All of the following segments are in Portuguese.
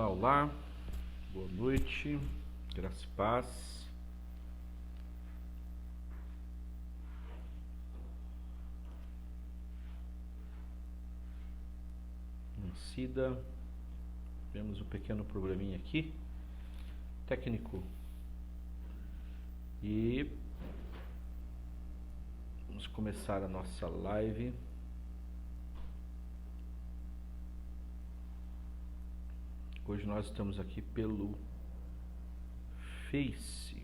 Olá, olá, boa noite, graça e paz. Cida, tivemos um pequeno probleminha aqui, técnico, e vamos começar a nossa live. Hoje nós estamos aqui pelo Face.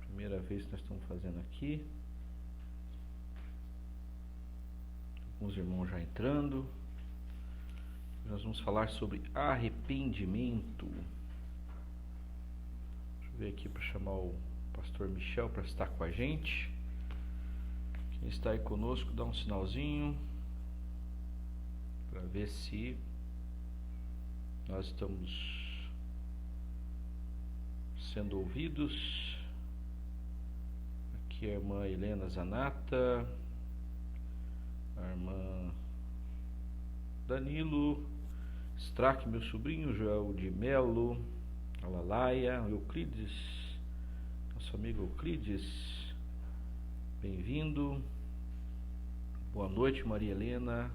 Primeira vez que nós estamos fazendo aqui. Alguns irmãos já entrando. Nós vamos falar sobre arrependimento. Deixa eu ver aqui para chamar o pastor Michel para estar com a gente. Quem está aí conosco, dá um sinalzinho para ver se nós estamos sendo ouvidos. Aqui a irmã Helena Zanata, a irmã Danilo, Strack, meu sobrinho, Joel de Melo, a Lalaia, Euclides, nosso amigo Euclides, bem-vindo. Boa noite, Maria Helena.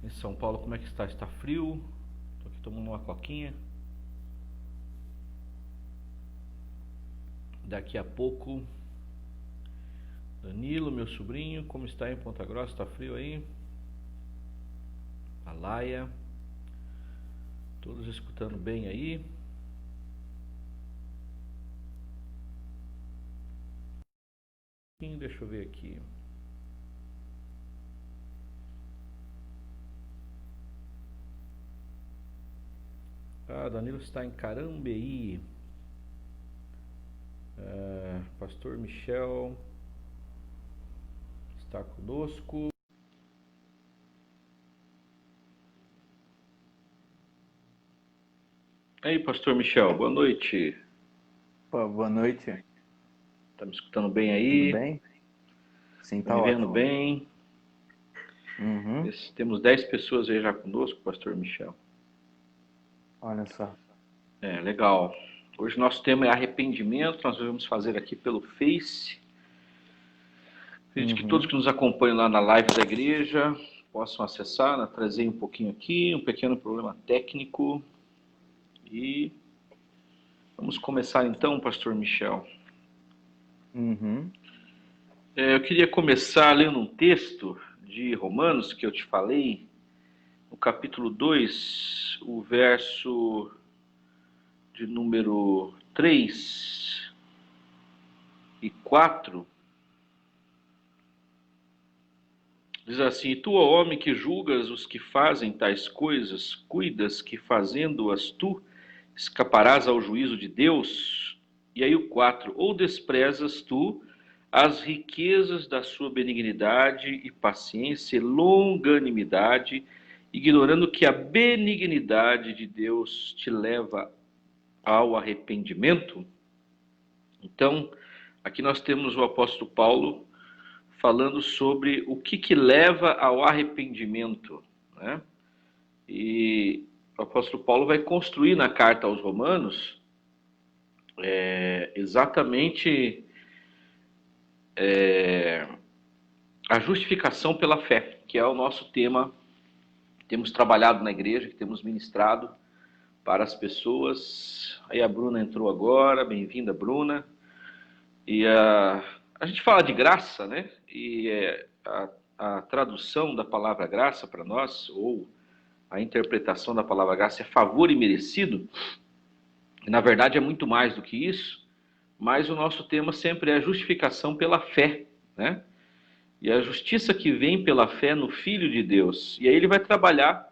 Em São Paulo, como é que está? Está frio? Estou aqui tomando uma coquinha. Daqui a pouco, Danilo, meu sobrinho, como está em Ponta Grossa? Está frio aí? A Laia, todos escutando bem aí? Deixa eu ver aqui. Danilo está em Carambeí. Pastor Michel está conosco. Aí, pastor Michel, boa noite. Boa noite. Tá me escutando bem aí? Tudo bem? Sim, tá me ótimo. Vendo bem? Uhum. Temos 10 pessoas aí já conosco, pastor Michel. Olha só. Legal. Hoje nosso tema é arrependimento. Nós vamos fazer aqui pelo Face. Acredito que todos que nos acompanham lá na live da igreja possam acessar. Trazer um pouquinho aqui, um pequeno problema técnico. E vamos começar então, pastor Michel. Eu queria começar lendo um texto de Romanos que eu te falei, no capítulo 2, o verso de número 3 e 4. Diz assim: Tu, ó homem, que julgas os que fazem tais coisas, cuidas que fazendo-as tu, escaparás ao juízo de Deus? E aí o 4: Ou desprezas tu as riquezas da sua benignidade e paciência e longanimidade, ignorando que a benignidade de Deus te leva ao arrependimento? Então, aqui nós temos o apóstolo Paulo falando sobre o que leva ao arrependimento, né? E o apóstolo Paulo vai construir na carta aos Romanos exatamente a justificação pela fé, que é o nosso tema que temos trabalhado na igreja, que temos ministrado para as pessoas. Aí a Bruna entrou agora, bem-vinda, Bruna. E a gente fala de graça, né? E a tradução da palavra graça para nós, ou a interpretação da palavra graça, é favor imerecido. E, na verdade, é muito mais do que isso, mas o nosso tema sempre é a justificação pela fé, né? E a justiça que vem pela fé no Filho de Deus. E aí ele vai trabalhar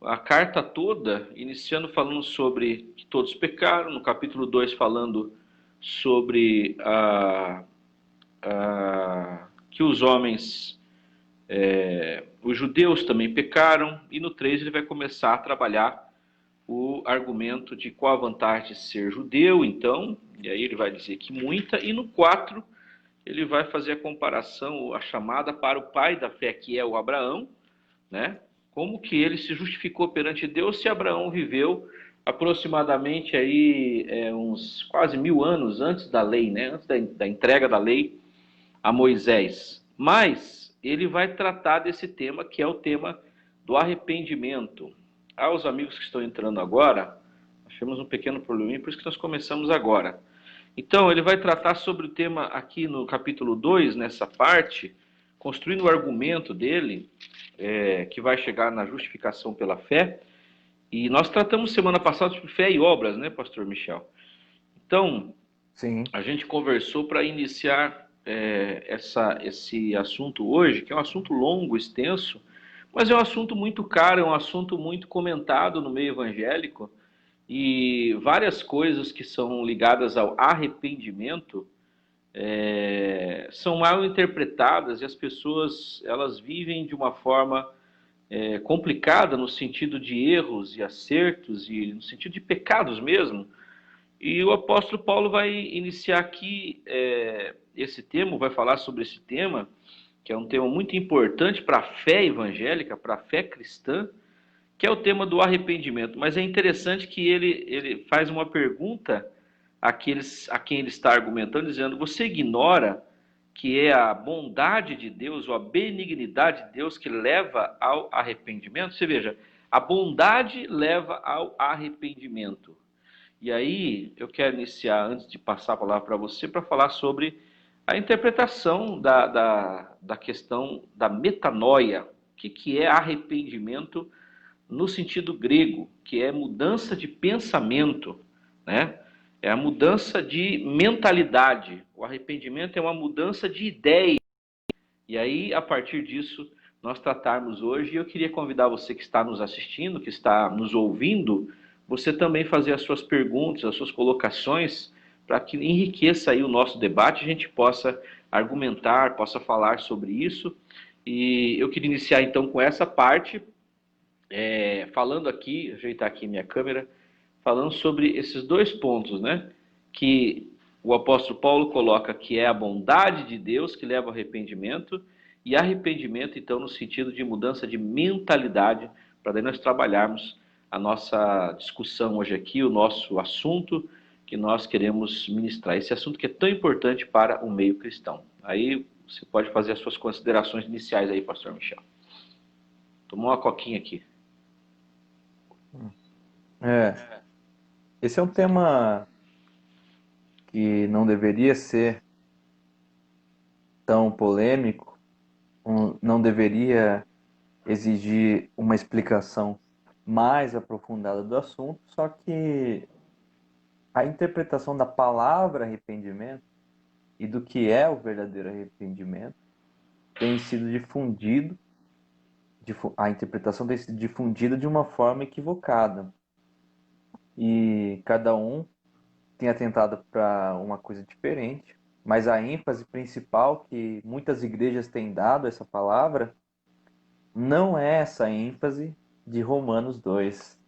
a carta toda, iniciando falando sobre que todos pecaram, no capítulo 2 falando sobre que os homens, os judeus também pecaram, e no 3 ele vai começar a trabalhar o argumento de qual a vantagem de ser judeu, então, e aí ele vai dizer que muita, e no 4 ele vai fazer a comparação, a chamada para o pai da fé, que é o Abraão, né? como que ele se justificou perante Deus se Abraão viveu aproximadamente aí uns quase 1000 anos antes da lei, né? Antes da entrega da lei a Moisés. Mas ele vai tratar desse tema, que é o tema do arrependimento. Aos amigos que estão entrando agora, nós tivemos um pequeno probleminha, por isso que nós começamos agora. Então, ele vai tratar sobre o tema aqui no capítulo 2, nessa parte, construindo o argumento dele, que vai chegar na justificação pela fé. E nós tratamos semana passada sobre fé e obras, né, pastor Michel? Então, Sim. a gente conversou para iniciar esse assunto hoje, que é um assunto longo, extenso, mas é um assunto muito caro, é um assunto muito comentado no meio evangélico, e várias coisas que são ligadas ao arrependimento são mal interpretadas, e as pessoas elas vivem de uma forma complicada no sentido de erros e acertos e no sentido de pecados mesmo. E o apóstolo Paulo vai iniciar aqui esse tema, vai falar sobre esse tema, que é um tema muito importante para a fé evangélica, para a fé cristã, que é o tema do arrependimento. Mas é interessante que ele faz uma pergunta a quem ele está argumentando, dizendo: você ignora que é a bondade de Deus ou a benignidade de Deus que leva ao arrependimento? Você veja, a bondade leva ao arrependimento. E aí eu quero iniciar, antes de passar a palavra para você, para falar sobre a interpretação da questão da metanoia. O que é arrependimento no sentido grego, que é mudança de pensamento, né? É a mudança de mentalidade. O arrependimento é uma mudança de ideia. E aí, a partir disso, nós tratarmos hoje, e eu queria convidar você que está nos assistindo, que está nos ouvindo, você também fazer as suas perguntas, as suas colocações, para que enriqueça aí o nosso debate, a gente possa argumentar, possa falar sobre isso. E eu queria iniciar então com essa parte, falando aqui, ajeitar aqui minha câmera, falando sobre esses dois pontos, né? Que o apóstolo Paulo coloca que é a bondade de Deus que leva ao arrependimento, e arrependimento, então, no sentido de mudança de mentalidade, para daí nós trabalharmos a nossa discussão hoje aqui, o nosso assunto que nós queremos ministrar. Esse assunto que é tão importante para o meio cristão. Aí você pode fazer as suas considerações iniciais aí, pastor Michel. Tomou uma coquinha aqui. Esse é um tema que não deveria ser tão polêmico, não deveria exigir uma explicação mais aprofundada do assunto, só que a interpretação da palavra arrependimento e do que é o verdadeiro arrependimento tem sido difundido, a interpretação tem sido difundida de uma forma equivocada. E cada um tem atentado para uma coisa diferente, mas a ênfase principal que muitas igrejas têm dado a essa palavra não é essa ênfase de Romanos 2,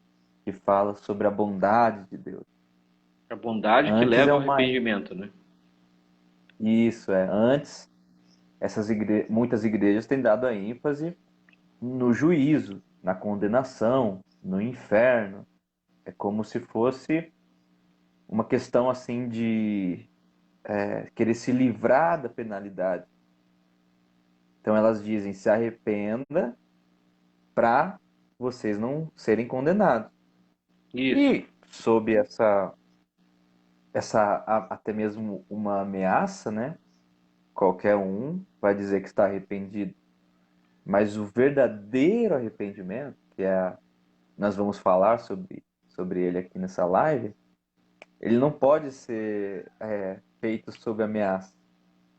que fala sobre a bondade de Deus. A bondade que Antes leva é ao uma... arrependimento, né? Isso, antes muitas igrejas têm dado a ênfase no juízo, na condenação, no inferno. É como se fosse uma questão assim de querer se livrar da penalidade. Então elas dizem: se arrependa para vocês não serem condenados. Isso. E sob até mesmo uma ameaça, né? Qualquer um vai dizer que está arrependido. Mas o verdadeiro arrependimento, nós vamos falar sobre ele aqui nessa live, ele não pode ser feito sob ameaça.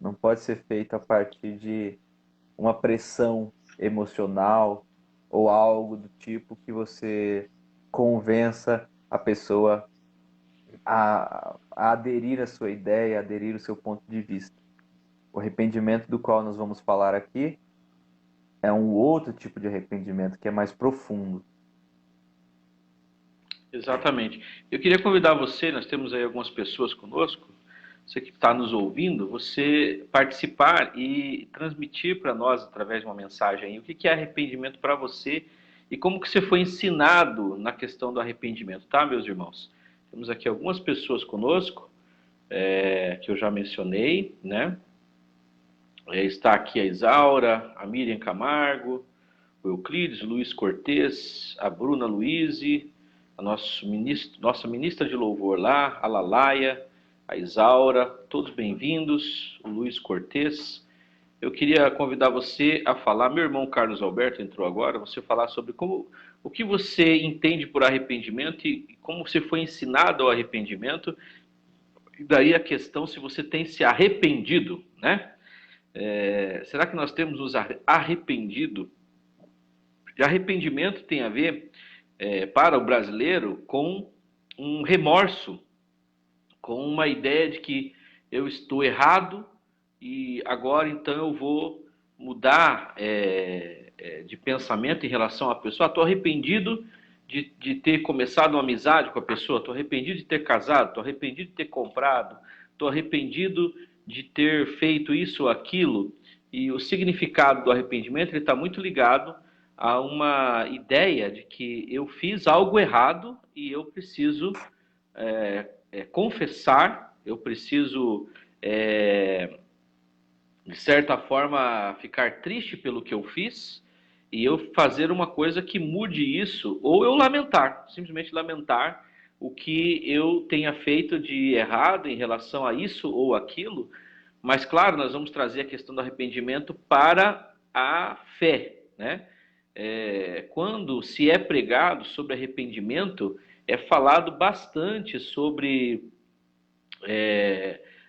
Não pode ser feito a partir de uma pressão emocional ou algo do tipo que você convença a pessoa a aderir à sua ideia, a aderir ao seu ponto de vista. O arrependimento do qual nós vamos falar aqui é um outro tipo de arrependimento que é mais profundo. Exatamente. Eu queria convidar você, nós temos aí algumas pessoas conosco, você que está nos ouvindo, você participar e transmitir para nós, através de uma mensagem aí, o que é arrependimento para você e como que você foi ensinado na questão do arrependimento, tá, meus irmãos? Temos aqui algumas pessoas conosco, que eu já mencionei, né? Está aqui a Isaura, a Miriam Camargo, o Euclides, o Luiz Cortez, a Bruna Luizzi, a nossa ministra de louvor lá, a Lalaia, a Isaura, todos bem-vindos, o Luiz Cortez. Eu queria convidar você a falar, meu irmão Carlos Alberto entrou agora, você falar sobre o que você entende por arrependimento e como você foi ensinado ao arrependimento, e daí a questão se você tem se arrependido, né? Será que nós temos nos arrependido? De arrependimento tem a ver, para o brasileiro, com um remorso, com uma ideia de que eu estou errado e agora então eu vou mudar de pensamento em relação à pessoa. Estou arrependido de ter começado uma amizade com a pessoa, estou arrependido de ter casado, estou arrependido de ter comprado, estou arrependido de ter feito isso ou aquilo. E o significado do arrependimento está muito ligado a uma ideia de que eu fiz algo errado e eu preciso confessar, eu preciso, de certa forma, ficar triste pelo que eu fiz e eu fazer uma coisa que mude isso, ou eu lamentar, simplesmente lamentar o que eu tenha feito de errado em relação a isso ou aquilo. Mas, claro, nós vamos trazer a questão do arrependimento para a fé, né? Quando se é pregado sobre arrependimento, é falado bastante sobre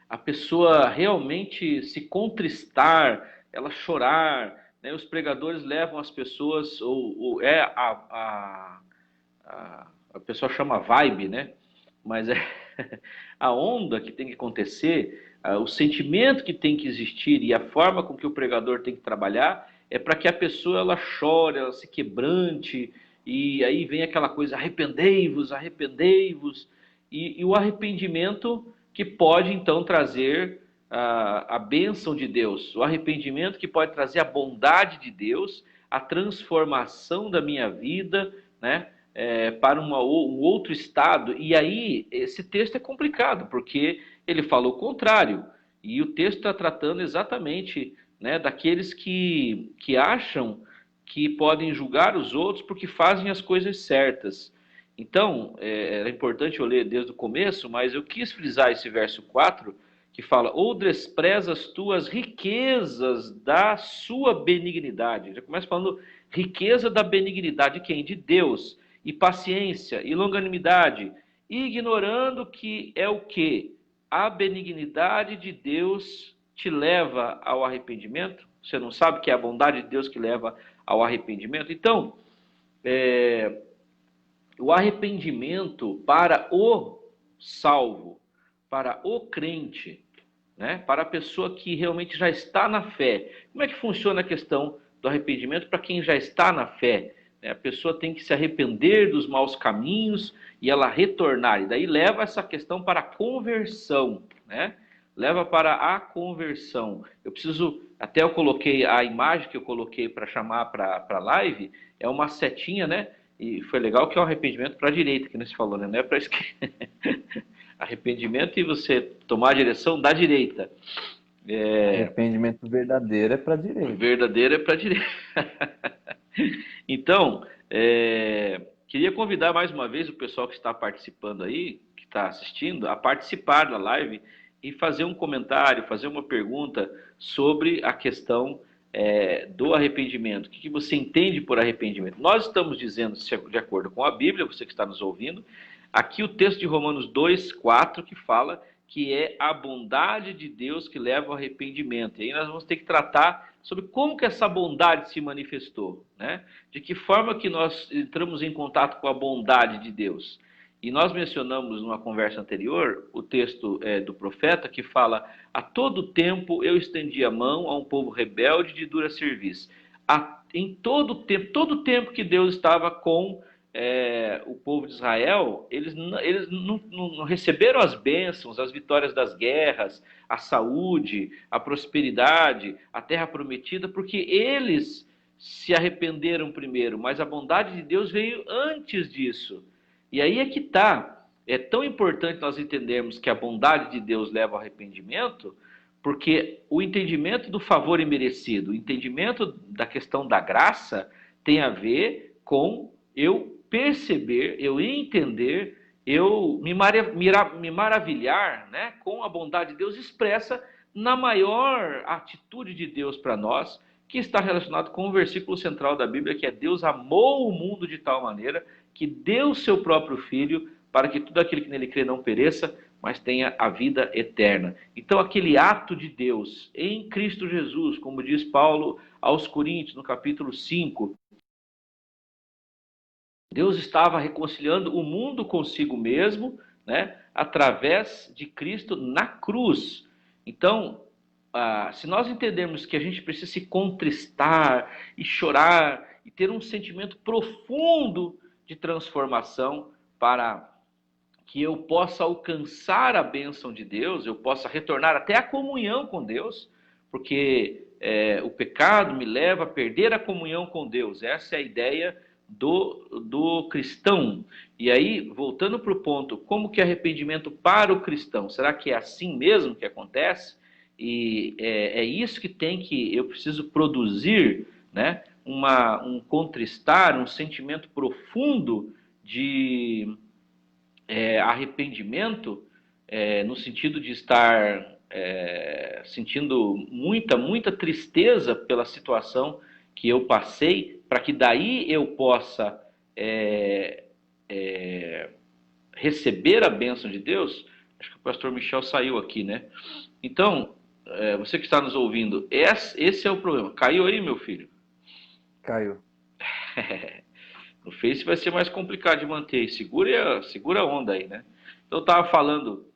a pessoa realmente se contristar, ela chorar, né? Os pregadores levam as pessoas, a pessoa chama vibe, né? Mas é a onda que tem que acontecer, o sentimento que tem que existir e a forma com que o pregador tem que trabalhar é para que a pessoa ela chore, ela se quebrante, e aí vem aquela coisa, arrependei-vos, arrependei-vos, e o arrependimento que pode então trazer a bênção de Deus, o arrependimento que pode trazer a bondade de Deus, a transformação da minha vida, né? Para um outro estado. E aí esse texto é complicado, porque ele fala o contrário, e o texto está tratando exatamente, né, daqueles que acham que podem julgar os outros porque fazem as coisas certas. Então, era importante eu ler desde o começo, mas eu quis frisar esse verso 4, que fala, ou despreza as tuas riquezas da sua benignidade. Já começa falando riqueza da benignidade de quem? De Deus. E paciência, e longanimidade, ignorando que é o quê? A benignidade de Deus te leva ao arrependimento? Você não sabe que é a bondade de Deus que leva ao arrependimento? Então, o arrependimento para o salvo, para o crente, né? Para a pessoa que realmente já está na fé. Como é que funciona a questão do arrependimento para quem já está na fé? A pessoa tem que se arrepender dos maus caminhos e ela retornar. E daí leva essa questão para a conversão, né? Leva para a conversão. Até eu coloquei a imagem que eu coloquei para chamar para a live, é uma setinha, né? E foi legal que é o arrependimento para a direita, que você falou, né? Não é para a esquerda. Arrependimento e você tomar a direção da direita. Arrependimento verdadeiro é para a direita. Verdadeiro é para a direita. Então, queria convidar mais uma vez o pessoal que está participando aí, que está assistindo, a participar da live e fazer um comentário, fazer uma pergunta sobre a questão do arrependimento. O que você entende por arrependimento? Nós estamos dizendo, de acordo com a Bíblia, você que está nos ouvindo, aqui o texto de Romanos 2:4 que fala que é a bondade de Deus que leva ao arrependimento. E aí nós vamos ter que tratar sobre como que essa bondade se manifestou, né? De que forma que nós entramos em contato com a bondade de Deus. E nós mencionamos numa conversa anterior o texto do profeta que fala: a todo tempo eu estendi a mão a um povo rebelde de dura serviço. Em todo tempo que Deus estava com o povo de Israel, eles não receberam as bênçãos, as vitórias das guerras, a saúde, a prosperidade, a terra prometida, porque eles se arrependeram primeiro, mas a bondade de Deus veio antes disso. E aí é que está. É tão importante nós entendermos que a bondade de Deus leva ao arrependimento, porque o entendimento do favor imerecido, o entendimento da questão da graça, tem a ver com eu perceber, eu entender, eu me maravilhar, né, com a bondade de Deus expressa na maior atitude de Deus para nós, que está relacionado com o versículo central da Bíblia, que é: Deus amou o mundo de tal maneira que deu o seu próprio Filho para que tudo aquele que nele crê não pereça, mas tenha a vida eterna. Então, aquele ato de Deus em Cristo Jesus, como diz Paulo aos Coríntios, no capítulo 5, Deus estava reconciliando o mundo consigo mesmo, né, através de Cristo na cruz. Então, se nós entendermos que a gente precisa se contristar e chorar e ter um sentimento profundo de transformação para que eu possa alcançar a bênção de Deus, eu possa retornar até a comunhão com Deus, porque o pecado me leva a perder a comunhão com Deus. Essa é a ideia do cristão. E aí, voltando para o ponto, como que é arrependimento para o cristão? Será que é assim mesmo que acontece? E é isso que eu preciso produzir, né? Um contristar, um sentimento profundo de arrependimento, no sentido de estar sentindo muita tristeza pela situação que eu passei, para que daí eu possa receber a bênção de Deus. Acho que o pastor Michel saiu aqui, né? Então, você que está nos ouvindo, esse é o problema. Caiu aí, meu filho? Caiu. No Face vai ser mais complicado de manter. Segura a onda aí, né? Então eu estava falando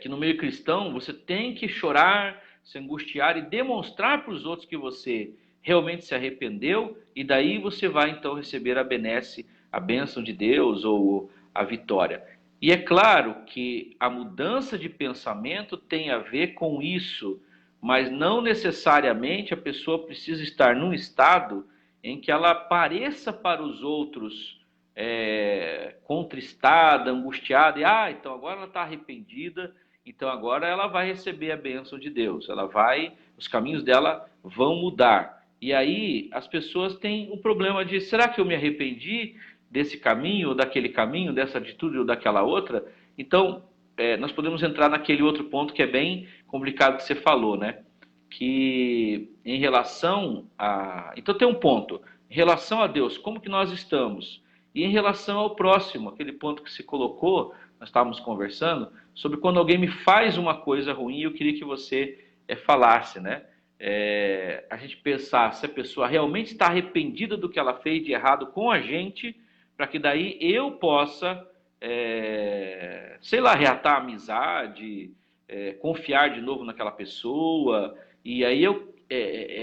que no meio cristão você tem que chorar, se angustiar e demonstrar para os outros que você realmente se arrependeu, e daí você vai então receber a benesse, a bênção de Deus ou a vitória. E é claro que a mudança de pensamento tem a ver com isso, mas não necessariamente a pessoa precisa estar num estado em que ela pareça para os outros contristada, angustiada, e então agora ela está arrependida, então agora ela vai receber a bênção de Deus, os caminhos dela vão mudar. E aí as pessoas têm um problema de: será que eu me arrependi desse caminho, ou daquele caminho, dessa atitude ou daquela outra? Então, nós podemos entrar naquele outro ponto que é bem complicado que você falou, né? Que em relação a... Então tem um ponto, em relação a Deus, como que nós estamos? E em relação ao próximo, aquele ponto que se colocou, nós estávamos conversando, sobre quando alguém me faz uma coisa ruim, eu queria que você falasse, né? A gente pensar se a pessoa realmente está arrependida do que ela fez de errado com a gente, para que daí eu possa, sei lá, reatar a amizade, confiar de novo naquela pessoa. E aí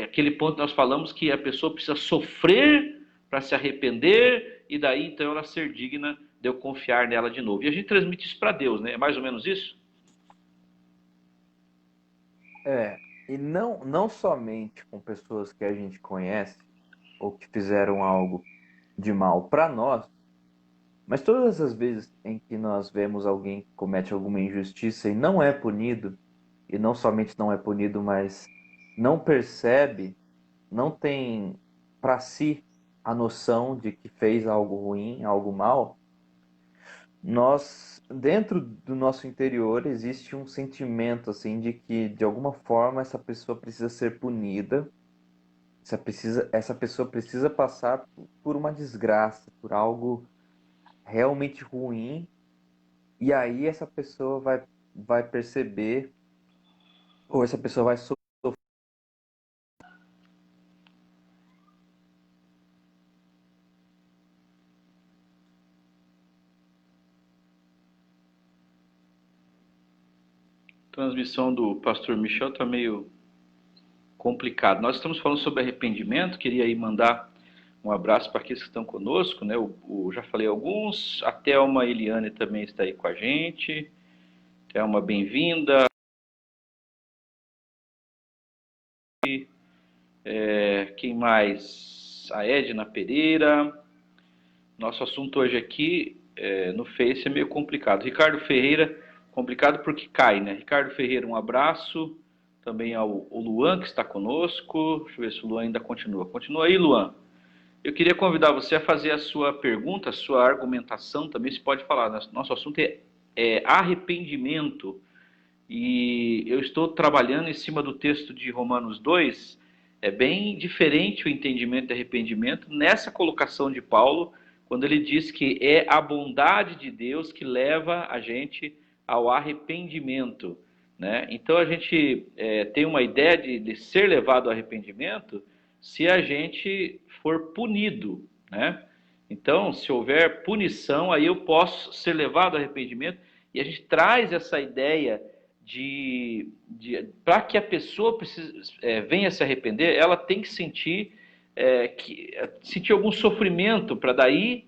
aquele ponto que nós falamos, que a pessoa precisa sofrer para se arrepender, e daí então ela ser digna de eu confiar nela de novo. E a gente transmite isso para Deus, né? É mais ou menos isso? E não somente com pessoas que a gente conhece ou que fizeram algo de mal para nós, mas todas as vezes em que nós vemos alguém que comete alguma injustiça e não é punido, e não somente não é punido, mas não percebe, não tem para si a noção de que fez algo ruim, algo mal, nós, dentro do nosso interior, existe um sentimento assim de que de alguma forma essa pessoa precisa ser punida, essa pessoa precisa passar por uma desgraça, por algo realmente ruim, e aí essa pessoa vai perceber, ou essa pessoa vai sofrer. A transmissão do pastor Michel está meio complicado. Nós estamos falando sobre arrependimento, queria aí mandar um abraço para aqueles que estão conosco, né? Já falei alguns, a Thelma Eliane também está aí com a gente. Thelma, bem-vinda. Quem mais? A Edna Pereira. Nosso assunto hoje aqui no Face é meio complicado. Ricardo Ferreira, complicado porque cai, né? Ricardo Ferreira, um abraço. Também ao Luan, que está conosco. Deixa eu ver se o Luan ainda continua. Continua aí, Luan. Eu queria convidar você a fazer a sua pergunta, a sua argumentação, também se pode falar. Nosso assunto é arrependimento. E eu estou trabalhando em cima do texto de Romanos 2. É bem diferente o entendimento de arrependimento nessa colocação de Paulo, quando ele diz que é a bondade de Deus que leva a gente ao arrependimento, né? Então a gente tem uma ideia de ser levado ao arrependimento se a gente for punido, né? Então, se houver punição, aí eu posso ser levado ao arrependimento, e a gente traz essa ideia para que a pessoa venha se arrepender, ela tem que sentir algum sofrimento, para daí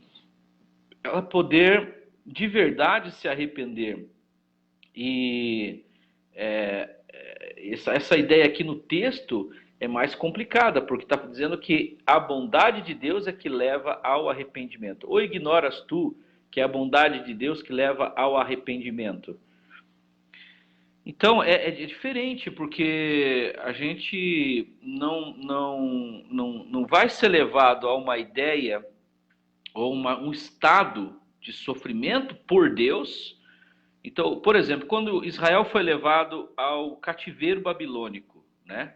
ela poder de verdade se arrepender. E essa ideia aqui no texto é mais complicada, porque está dizendo que a bondade de Deus é que leva ao arrependimento. Ou ignoras tu que é a bondade de Deus que leva ao arrependimento? Então, é diferente, porque a gente não vai ser levado a uma ideia ou um estado de sofrimento por Deus. Então, por exemplo, quando Israel foi levado ao cativeiro babilônico, né?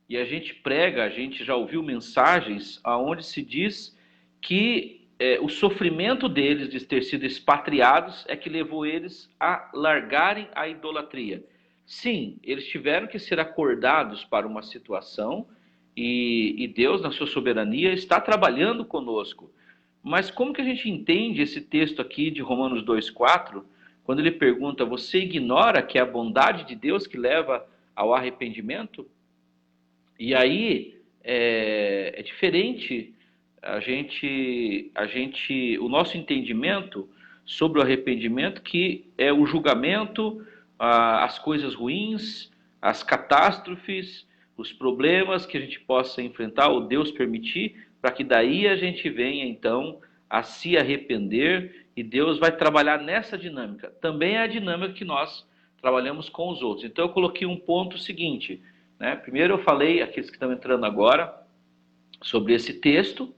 E a gente já ouviu mensagens onde se diz que o sofrimento deles de ter sido expatriados é que levou eles a largarem a idolatria. Sim, eles tiveram que ser acordados para uma situação e Deus, na sua soberania, está trabalhando conosco. Mas como que a gente entende esse texto aqui de Romanos 2,4, quando ele pergunta, você ignora que é a bondade de Deus que leva ao arrependimento? E aí é diferente o nosso entendimento sobre o arrependimento, que é o julgamento, as coisas ruins, as catástrofes, os problemas que a gente possa enfrentar, ou Deus permitir, para que daí a gente venha então a se arrepender, e Deus vai trabalhar nessa dinâmica. Também é a dinâmica que nós trabalhamos com os outros. Então eu coloquei um ponto seguinte, né? Primeiro eu falei, aqueles que estão entrando agora, sobre esse texto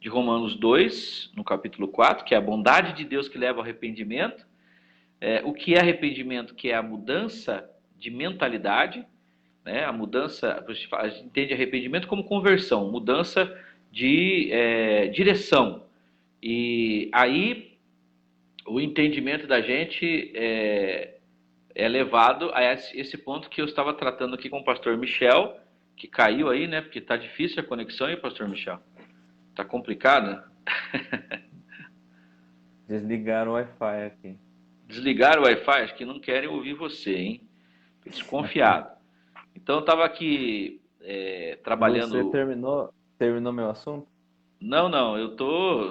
de Romanos 2, no capítulo 4, que é a bondade de Deus que leva ao arrependimento. O que é arrependimento? Que é a mudança de mentalidade, né? A mudança, a gente entende arrependimento como conversão, mudança de direção. E aí o entendimento da gente é levado a esse ponto que eu estava tratando aqui com o pastor Michel, que caiu aí, né? Porque está difícil a conexão aí, pastor Michel. Está complicado? Desligaram o Wi-Fi aqui. Desligaram o Wi-Fi? Acho que não querem ouvir você, hein? Desconfiado. Então eu estava aqui trabalhando... Você terminou meu assunto? Não,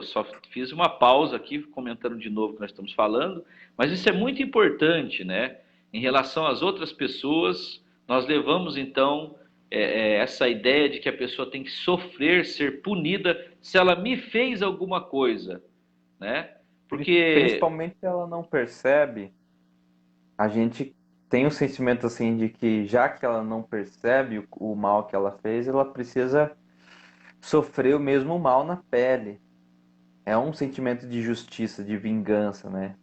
só fiz uma pausa aqui, comentando de novo o que nós estamos falando, mas isso é muito importante, né? Em relação às outras pessoas, nós levamos então essa ideia de que a pessoa tem que sofrer, ser punida, se ela me fez alguma coisa, né? Porque... Principalmente se ela não percebe, a gente tem o sentimento assim de que já que ela não percebe o mal que ela fez, ela precisa sofrer o mesmo mal na pele. É um sentimento de justiça, de vingança, né?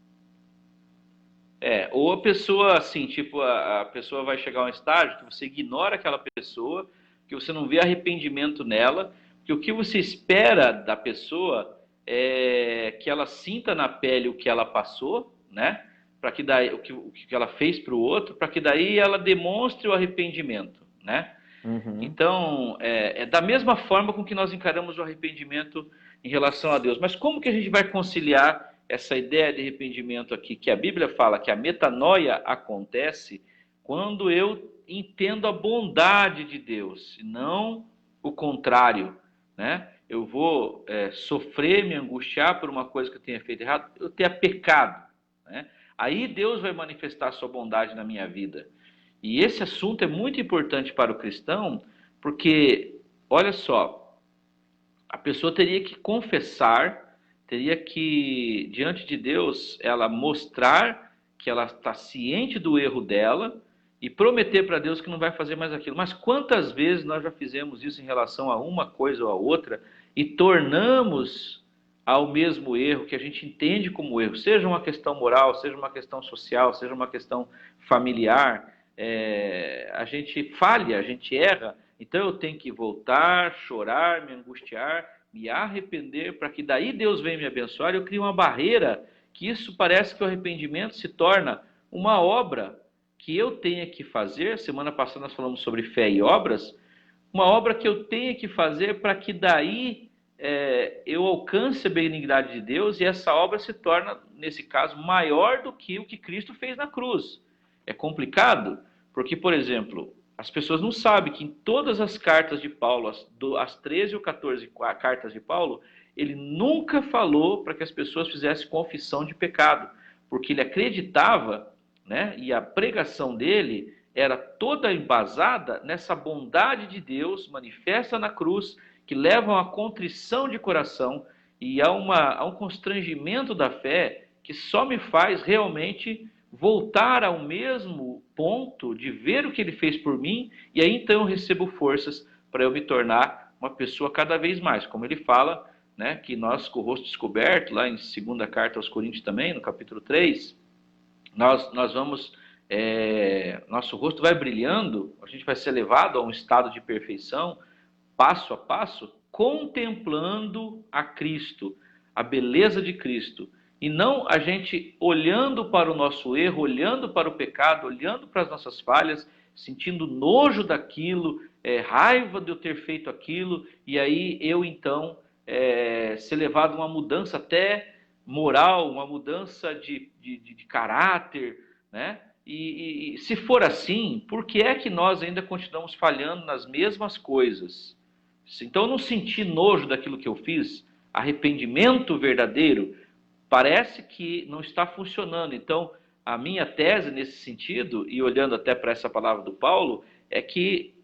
Ou a pessoa, assim, tipo, a pessoa vai chegar a um estágio que você ignora aquela pessoa, que você não vê arrependimento nela, que o que você espera da pessoa é que ela sinta na pele o que ela passou, né? Para que daí o que ela fez para o outro, para que daí ela demonstre o arrependimento, né? Uhum. Então, é da mesma forma com que nós encaramos o arrependimento em relação a Deus. Mas como que a gente vai conciliar essa ideia de arrependimento aqui, que a Bíblia fala que a metanoia acontece quando eu entendo a bondade de Deus, e não o contrário, né? Eu vou sofrer, me angustiar por uma coisa que eu tenha feito errado, eu tenha pecado, né? Aí Deus vai manifestar a sua bondade na minha vida. E esse assunto é muito importante para o cristão, porque olha só, a pessoa teria que confessar, teria que, diante de Deus, ela mostrar que ela está ciente do erro dela e prometer para Deus que não vai fazer mais aquilo. Mas quantas vezes nós já fizemos isso em relação a uma coisa ou a outra e tornamos ao mesmo erro que a gente entende como erro, seja uma questão moral, seja uma questão social, seja uma questão familiar, a gente falha, a gente erra, então eu tenho que voltar, chorar, me angustiar, me arrepender, para que daí Deus venha me abençoar. Eu crio uma barreira, que isso parece que o arrependimento se torna uma obra que eu tenha que fazer. Semana passada nós falamos sobre fé e obras, uma obra que eu tenha que fazer para que daí eu alcance a benignidade de Deus, e essa obra se torna, nesse caso, maior do que o que Cristo fez na cruz. É complicado, porque, por exemplo, as pessoas não sabem que em todas as cartas de Paulo, as 13 ou 14 cartas de Paulo, ele nunca falou para que as pessoas fizessem confissão de pecado, porque ele acreditava, né, e a pregação dele era toda embasada nessa bondade de Deus manifesta na cruz, que leva a contrição de coração e a um constrangimento da fé que só me faz realmente voltar ao mesmo ponto de ver o que ele fez por mim, e aí então eu recebo forças para eu me tornar uma pessoa cada vez mais, como ele fala, né, que nós com o rosto descoberto, lá em segunda carta aos Coríntios também, no capítulo 3, nós vamos, nosso rosto vai brilhando, a gente vai ser levado a um estado de perfeição, passo a passo, contemplando a Cristo, a beleza de Cristo. E não a gente olhando para o nosso erro, olhando para o pecado, olhando para as nossas falhas, sentindo nojo daquilo, raiva de eu ter feito aquilo, e aí eu então ser levado a uma mudança até moral, uma mudança de caráter, né? E se for assim, por que é que nós ainda continuamos falhando nas mesmas coisas? Então eu não senti nojo daquilo que eu fiz, arrependimento verdadeiro, parece que não está funcionando. Então, a minha tese nesse sentido, e olhando até para essa palavra do Paulo, é que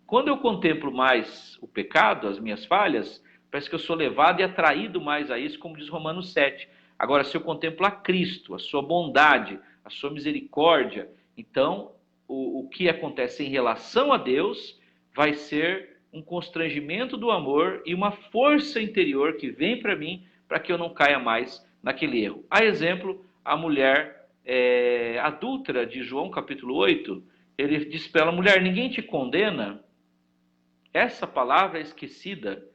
quando eu contemplo mais o pecado, as minhas falhas, parece que eu sou levado e atraído mais a isso, como diz Romanos 7. Agora, se eu contemplo a Cristo, a sua bondade, a sua misericórdia, então o que acontece em relação a Deus vai ser um constrangimento do amor e uma força interior que vem para mim para que eu não caia mais naquele erro. A exemplo, a mulher adúltera de João capítulo 8, ele diz para ela: mulher, ninguém te condena? Essa palavra é esquecida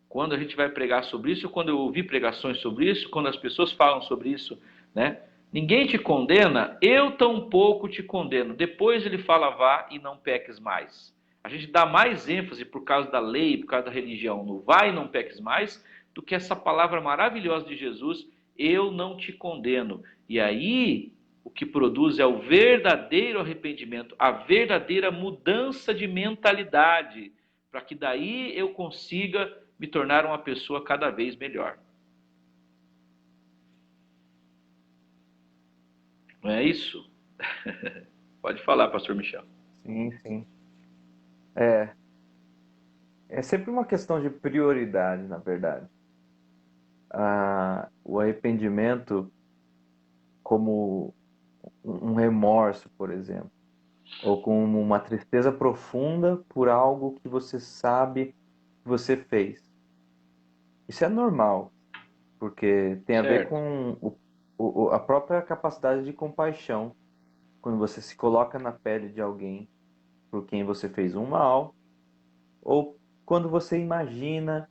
quando a gente vai pregar sobre isso, quando eu ouvi pregações sobre isso, quando as pessoas falam sobre isso, né? Ninguém te condena, eu tampouco te condeno. Depois ele fala: vá e não peques mais. A gente dá mais ênfase por causa da lei, por causa da religião, no vá e não peques mais, do que essa palavra maravilhosa de Jesus: eu não te condeno. E aí o que produz é o verdadeiro arrependimento, a verdadeira mudança de mentalidade, para que daí eu consiga me tornar uma pessoa cada vez melhor. Não é isso? Pode falar, pastor Michel. Sim, sim. É, é sempre uma questão de prioridade, na verdade. O arrependimento como um remorso, por exemplo, ou como uma tristeza profunda por algo que você sabe que você fez. Isso é normal, porque tem a ver Certo. com a própria capacidade de compaixão. Quando você se coloca na pele de alguém por quem você fez um mal, ou quando você imagina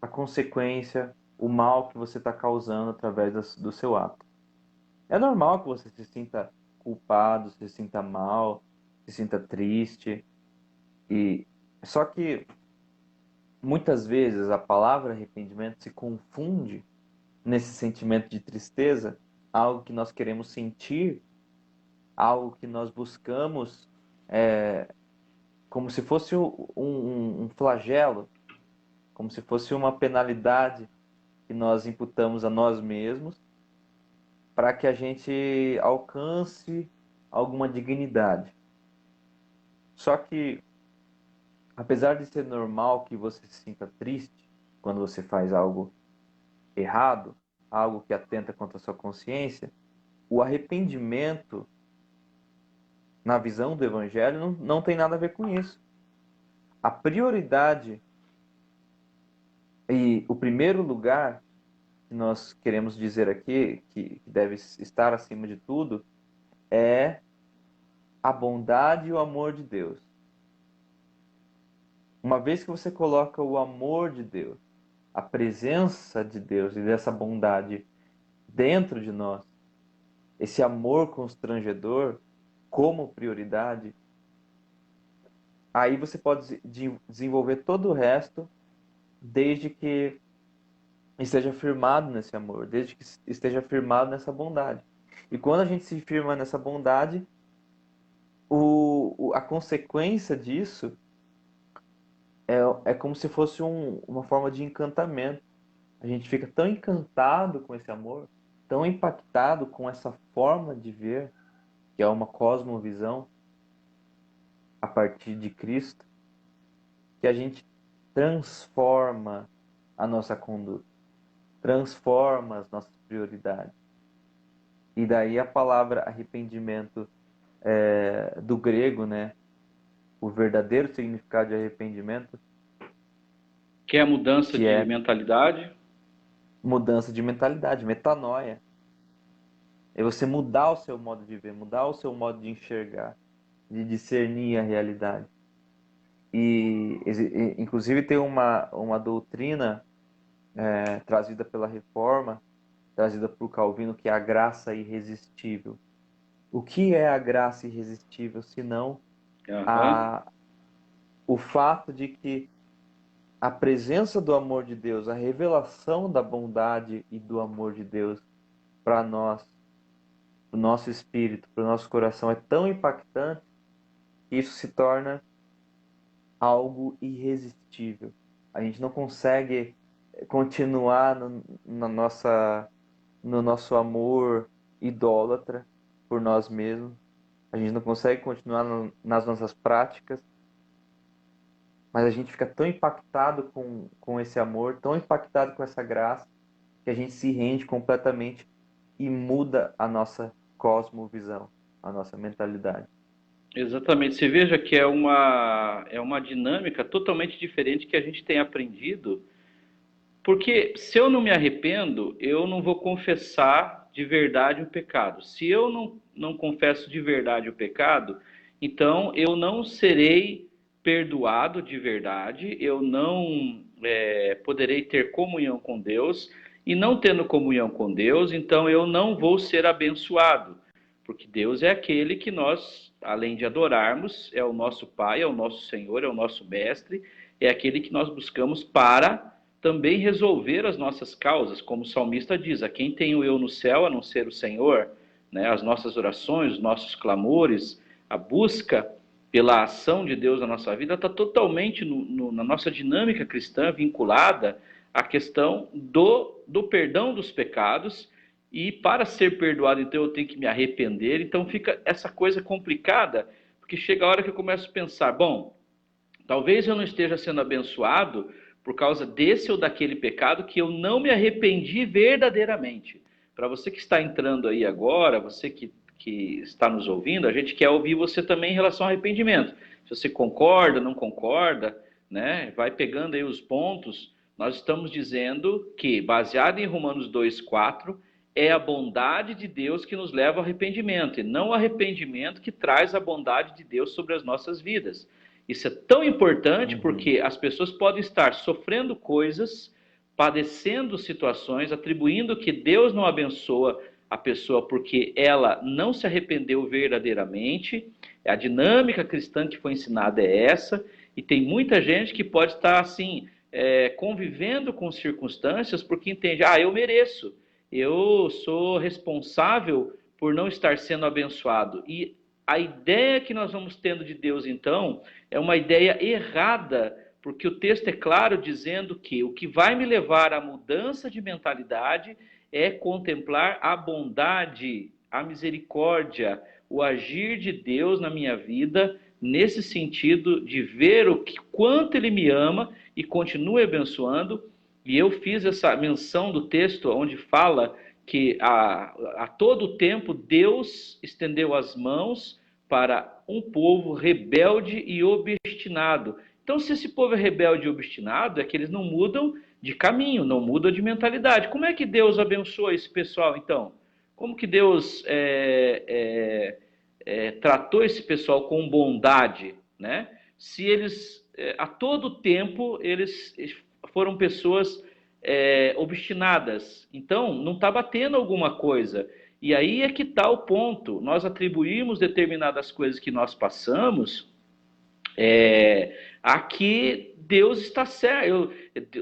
a consequência, o mal que você está causando através do seu ato. É normal que você se sinta culpado, se sinta mal, se sinta triste. E só que muitas vezes a palavra arrependimento se confunde nesse sentimento de tristeza, algo que nós queremos sentir, algo que nós buscamos, como se fosse um flagelo, como se fosse uma penalidade que nós imputamos a nós mesmos para que a gente alcance alguma dignidade. Só que apesar de ser normal que você se sinta triste quando você faz algo errado, algo que atenta contra a sua consciência, o arrependimento, na visão do Evangelho, não tem nada a ver com isso. A prioridade e o primeiro lugar que nós queremos dizer aqui, que deve estar acima de tudo, é a bondade e o amor de Deus. Uma vez que você coloca o amor de Deus, a presença de Deus e dessa bondade dentro de nós, esse amor constrangedor como prioridade, aí você pode desenvolver todo o resto desde que esteja firmado nesse amor, desde que esteja firmado nessa bondade. E quando a gente se firma nessa bondade, a consequência disso é como se fosse uma forma de encantamento. A gente fica tão encantado com esse amor, tão impactado com essa forma de ver, que é uma cosmovisão a partir de Cristo, que a gente transforma a nossa conduta, transforma as nossas prioridades. E daí a palavra arrependimento do grego, né? O verdadeiro significado de arrependimento, Que é a mudança que de é mentalidade. mudança de mentalidade, metanoia. É você mudar o seu modo de ver, mudar o seu modo de enxergar, de discernir a realidade. Inclusive tem uma doutrina trazida pela Reforma, trazida por Calvino, que é a graça irresistível. O que é a graça irresistível, senão Aham. o fato de que a presença do amor de Deus, a revelação da bondade e do amor de Deus para nós, para o nosso espírito, para o nosso coração, é tão impactante que isso se torna algo irresistível. A gente não consegue continuar no nosso amor idólatra por nós mesmos. A gente não consegue continuar nas nossas práticas, mas a gente fica tão impactado com esse amor, tão impactado com essa graça, que a gente se rende completamente e muda a nossa cosmovisão, a nossa mentalidade. Exatamente. Você veja que é uma dinâmica totalmente diferente que a gente tem aprendido, porque se eu não me arrependo, eu não vou confessar de verdade o pecado. Se eu não confesso de verdade o pecado, então eu não serei perdoado de verdade, eu não poderei ter comunhão com Deus, e não tendo comunhão com Deus, então eu não vou ser abençoado, porque Deus é aquele que nós, além de adorarmos, é o nosso Pai, é o nosso Senhor, é o nosso Mestre, é aquele que nós buscamos para também resolver as nossas causas, como o salmista diz: a quem tenho eu no céu a não ser o Senhor? Né? As nossas orações, os nossos clamores, a busca pela ação de Deus na nossa vida está totalmente na nossa dinâmica cristã vinculada à questão do perdão dos pecados. E para ser perdoado, então eu tenho que me arrepender. Então fica essa coisa complicada, porque chega a hora que eu começo a pensar: bom, talvez eu não esteja sendo abençoado por causa desse ou daquele pecado que eu não me arrependi verdadeiramente. Para você que está entrando aí agora, você que está nos ouvindo, a gente quer ouvir você também em relação ao arrependimento. Se você concorda, não concorda, né? Vai pegando aí os pontos. Nós estamos dizendo que, baseado em Romanos 2,4, é a bondade de Deus que nos leva ao arrependimento, e não o arrependimento que traz a bondade de Deus sobre as nossas vidas. Isso é tão importante Uhum. porque as pessoas podem estar sofrendo coisas, padecendo situações, atribuindo que Deus não abençoa a pessoa porque ela não se arrependeu verdadeiramente. A dinâmica cristã que foi ensinada é essa, e tem muita gente que pode estar assim, convivendo com circunstâncias porque entende: ah, eu mereço, eu sou responsável por não estar sendo abençoado. E a ideia que nós vamos tendo de Deus, então, é uma ideia errada, porque o texto é claro dizendo que o que vai me levar à mudança de mentalidade é contemplar a bondade, a misericórdia, o agir de Deus na minha vida, nesse sentido de ver quanto Ele me ama e continua abençoando. E eu fiz essa menção do texto onde fala que a todo tempo Deus estendeu as mãos para um povo rebelde e obstinado. Então, se esse povo é rebelde e obstinado, é que eles não mudam de caminho, não mudam de mentalidade. Como é que Deus abençoa esse pessoal, então? Como que Deus tratou esse pessoal com bondade, né? Se eles, a todo tempo, eles foram pessoas obstinadas. Então, não está batendo alguma coisa. E aí é que está o ponto. Nós atribuímos determinadas coisas que nós passamos a que Deus está certo.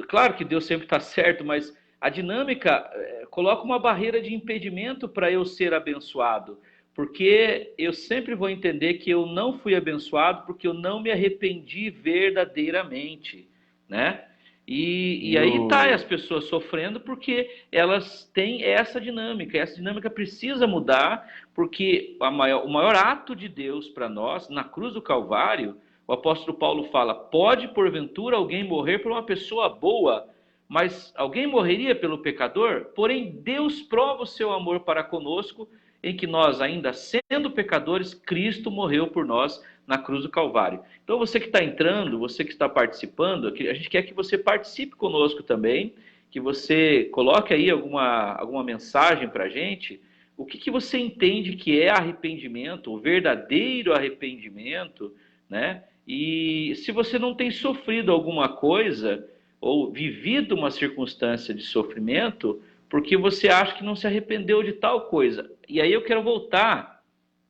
Claro que Deus sempre está certo, mas a dinâmica coloca uma barreira de impedimento para eu ser abençoado. Porque eu sempre vou entender que eu não fui abençoado porque eu não me arrependi verdadeiramente, né? E E aí tá as o... pessoas sofrendo porque elas têm essa dinâmica precisa mudar, porque o maior ato de Deus para nós, na cruz do Calvário, o apóstolo Paulo fala: pode porventura alguém morrer por uma pessoa boa, mas alguém morreria pelo pecador? Porém, Deus prova o seu amor para conosco, em que nós, ainda sendo pecadores, Cristo morreu por nós na cruz do Calvário. Então, você que está entrando, você que está participando, a gente quer que você participe conosco também, que você coloque aí alguma mensagem para a gente. O que você entende que é arrependimento, o verdadeiro arrependimento, né? E se você não tem sofrido alguma coisa ou vivido uma circunstância de sofrimento, porque você acha que não se arrependeu de tal coisa. E aí eu quero voltar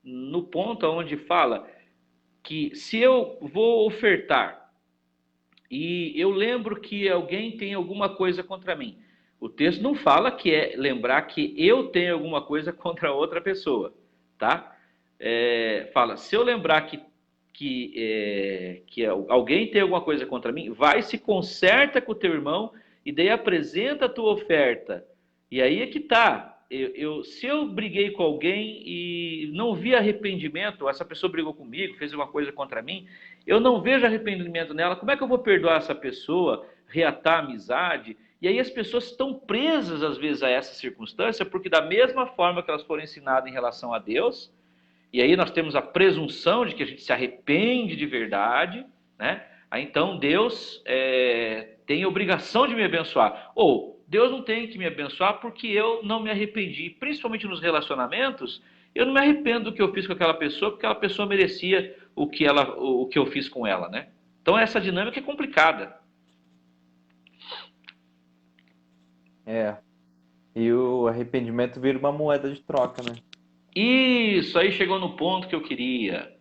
no ponto onde fala que se eu vou ofertar e eu lembro que alguém tem alguma coisa contra mim, o texto não fala que é lembrar que eu tenho alguma coisa contra outra pessoa, tá? Fala, se eu lembrar que alguém tem alguma coisa contra mim, vai e se conserta com o teu irmão e daí apresenta a tua oferta. E aí é que tá. Se eu briguei com alguém e não vi arrependimento, essa pessoa brigou comigo, fez uma coisa contra mim, eu não vejo arrependimento nela, como é que eu vou perdoar essa pessoa, reatar a amizade? E aí as pessoas estão presas, às vezes, a essa circunstância, porque da mesma forma que elas foram ensinadas em relação a Deus, e aí nós temos a presunção de que a gente se arrepende de verdade, né? Aí então Deus tem a obrigação de me abençoar. Ou Deus não tem que me abençoar porque eu não me arrependi. Principalmente nos relacionamentos, eu não me arrependo do que eu fiz com aquela pessoa, porque aquela pessoa merecia o que eu fiz com ela, né? Então essa dinâmica é complicada. É, e o arrependimento vira uma moeda de troca, né? Isso aí chegou no ponto que eu queria.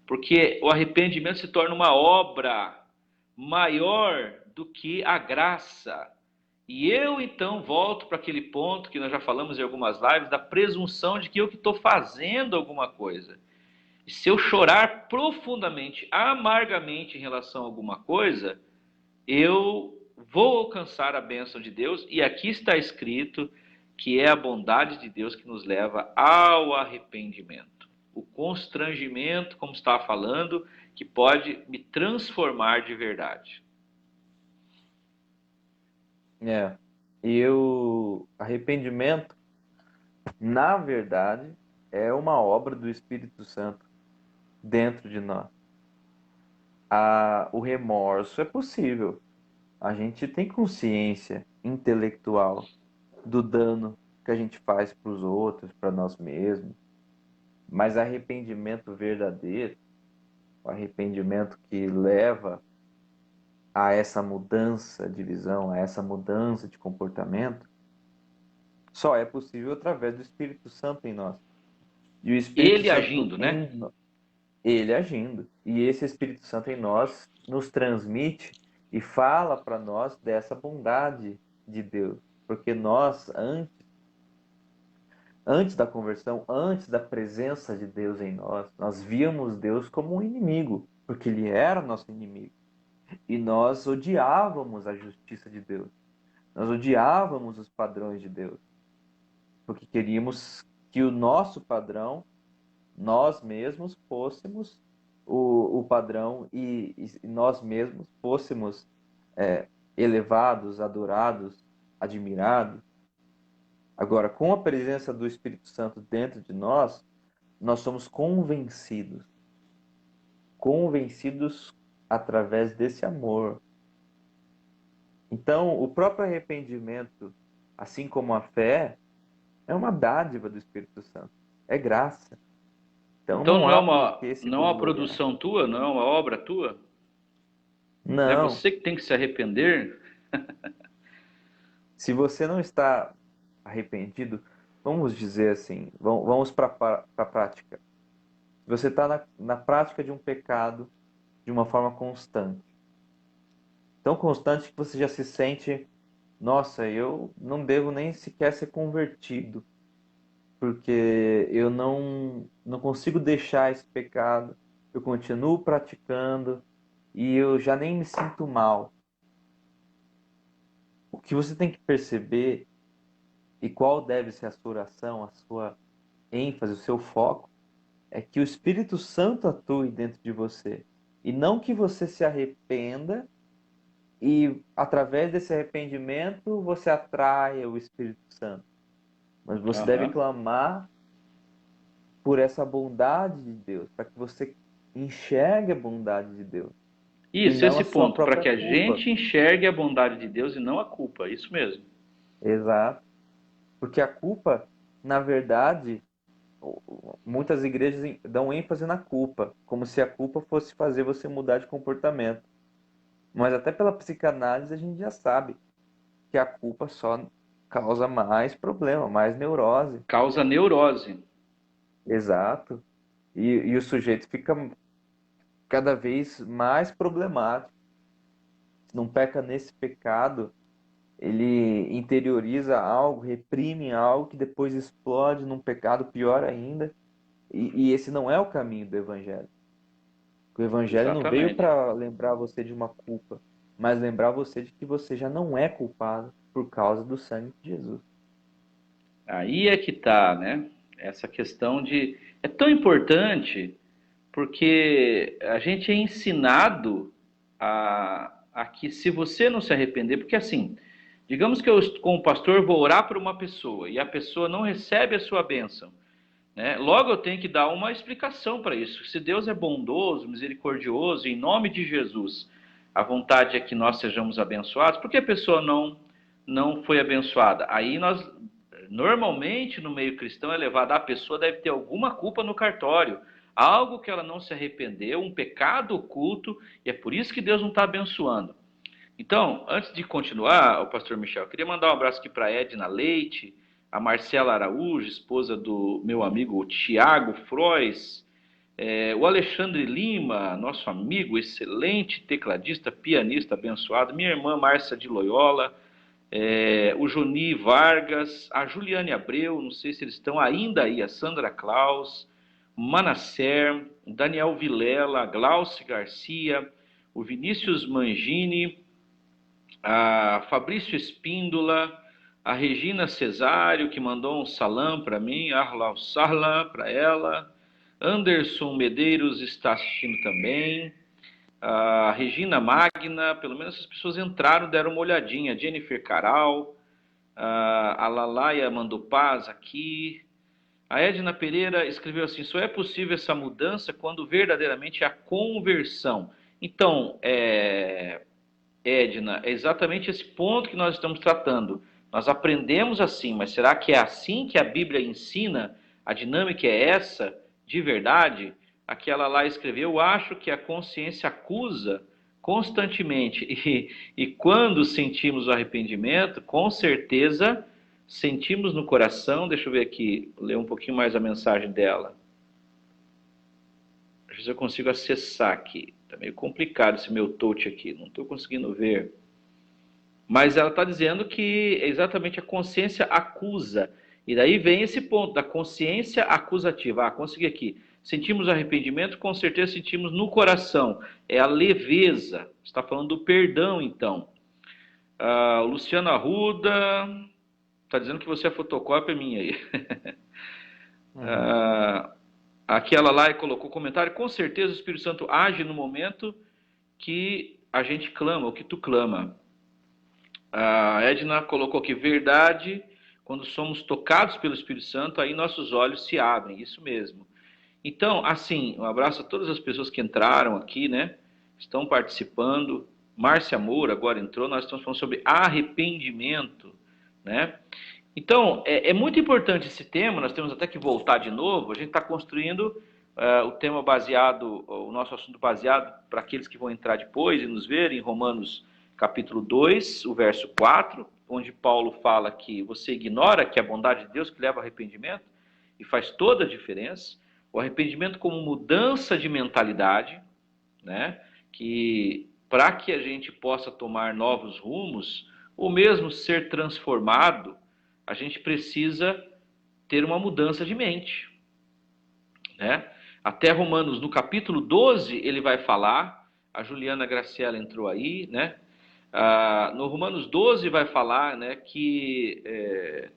Porque o arrependimento se torna uma obra maior do que a graça. E eu então volto para aquele ponto que nós já falamos em algumas lives, da presunção de que eu que estou fazendo alguma coisa. E se eu chorar profundamente, amargamente em relação a alguma coisa, eu vou alcançar a bênção de Deus. E aqui está escrito que é a bondade de Deus que nos leva ao arrependimento. O constrangimento, como estava falando, que pode me transformar de verdade. É. E o arrependimento, na verdade, é uma obra do Espírito Santo dentro de nós. O remorso é possível. A gente tem consciência intelectual do dano que a gente faz para os outros, para nós mesmos. Mas arrependimento verdadeiro, o arrependimento que leva a essa mudança de visão, a essa mudança de comportamento, só é possível através do Espírito Santo em nós. E o Espírito Ele Santo agindo, né? em ele agindo. E esse Espírito Santo em nós nos transmite e fala para nós dessa bondade de Deus. Porque nós, antes da conversão, antes da presença de Deus em nós, nós víamos Deus como um inimigo, porque ele era nosso inimigo. E nós odiávamos a justiça de Deus. Nós odiávamos os padrões de Deus, porque queríamos que o nosso padrão, nós mesmos, fôssemos o padrão e nós mesmos fôssemos elevados, adorados, admirados. Agora, com a presença do Espírito Santo dentro de nós somos convencidos através desse amor. Então, o próprio arrependimento, assim como a fé, é uma dádiva do Espírito Santo, é graça. Então, Então não há por que se não é uma vangloriar. produção tua, não é uma obra tua? Não é Não, você que tem que se arrepender? se você não está arrependido, vamos dizer assim, vamos para a prática. Se você está na prática de um pecado de uma forma constante, tão constante que você já se sente, nossa, eu não devo nem sequer ser convertido, porque eu não consigo deixar esse pecado, eu continuo praticando e eu já nem me sinto mal. O que você tem que perceber e qual deve ser a sua oração, a sua ênfase, o seu foco, é que o Espírito Santo atue dentro de você. E não que você se arrependa e, através desse arrependimento, você atraia o Espírito Santo. Mas você deve Aham. clamar por essa bondade de Deus, para que você enxergue a bondade de Deus e Isso, não esse a sua ponto, para própria que a culpa. gente enxergue a bondade de Deus e não a culpa, isso mesmo. Exato. Porque a culpa, na verdade, muitas igrejas dão ênfase na culpa, como se a culpa fosse fazer você mudar de comportamento. Mas até pela psicanálise a gente já sabe que a culpa só causa mais problema, mais neurose. Causa neurose. Exato. E o sujeito fica cada vez mais problemático. Se não peca nesse pecado, ele interioriza algo, reprime algo que depois explode num pecado pior ainda. E esse não é o caminho do Evangelho. O Evangelho não veio Exatamente. para lembrar você de uma culpa, mas lembrar você de que você já não é culpado por causa do sangue de Jesus. Aí é que tá, né? Essa questão de. É tão importante porque a gente é ensinado a que se você não se arrepender, porque assim, digamos que eu, como pastor, vou orar por uma pessoa e a pessoa não recebe a sua bênção, né? Logo eu tenho que dar uma explicação para isso. Se Deus é bondoso, misericordioso, em nome de Jesus, a vontade é que nós sejamos abençoados, por que a pessoa não foi abençoada? Aí nós, normalmente no meio cristão é levado, a pessoa deve ter alguma culpa no cartório, algo que ela não se arrependeu, um pecado oculto, e é por isso que Deus não está abençoando. Então, antes de continuar, o pastor Michel, eu queria mandar um abraço aqui para a Edna Leite, a Marcela Araújo, esposa do meu amigo Tiago Frois, o Alexandre Lima, nosso amigo, excelente tecladista, pianista abençoado, minha irmã Márcia de Loyola, o Joni Vargas, a Juliane Abreu, não sei se eles estão ainda aí, a Sandra Klaus, Manasser, Daniel Vilela, Glauci Garcia, o Vinícius Mangini, a Fabrício Espíndola, a Regina Cesário, que mandou um salam para mim, Arlau Sarlan para ela, Anderson Medeiros está assistindo também, a Regina Magna, pelo menos as pessoas entraram, deram uma olhadinha, Jennifer Caral, a Lalaia mandou paz aqui, a Edna Pereira escreveu assim, só é possível essa mudança quando verdadeiramente há conversão. Então, Edna, é exatamente esse ponto que nós estamos tratando. Nós aprendemos assim, mas será que é assim que a Bíblia ensina? A dinâmica é essa, de verdade? Aquela lá escreveu, eu acho que a consciência acusa constantemente. E quando sentimos o arrependimento, com certeza sentimos no coração. Deixa eu ver aqui, ler um pouquinho mais a mensagem dela. Às vezes eu consigo acessar aqui. Está meio complicado esse meu touch aqui, não estou conseguindo ver. Mas ela está dizendo que exatamente a consciência acusa. E daí vem esse ponto da consciência acusativa. Ah, consegui aqui. Sentimos arrependimento, com certeza sentimos no coração. É a leveza. Está falando do perdão, então. Luciana Arruda está dizendo que você é fotocópia minha aí. Uhum. A Aquela lá colocou comentário, com certeza o Espírito Santo age no momento que a gente clama, ou que tu clama. A Edna colocou que verdade, quando somos tocados pelo Espírito Santo, aí nossos olhos se abrem, isso mesmo. Então, assim, um abraço a todas as pessoas que entraram aqui, né? Estão participando. Márcia Moura agora entrou, nós estamos falando sobre arrependimento, né? Então, é muito importante esse tema, nós temos até que voltar de novo, a gente está construindo o tema baseado, o nosso assunto baseado para aqueles que vão entrar depois e nos ver em Romanos capítulo 2, o verso 4, onde Paulo fala que você ignora que é a bondade de Deus que leva ao arrependimento e faz toda a diferença. O arrependimento como mudança de mentalidade, né? Que para que a gente possa tomar novos rumos, ou mesmo ser transformado, a gente precisa ter uma mudança de mente, né? Até Romanos, no capítulo 12, ele vai falar, a Juliana Graciela entrou aí, né? No Romanos 12 vai falar, né, que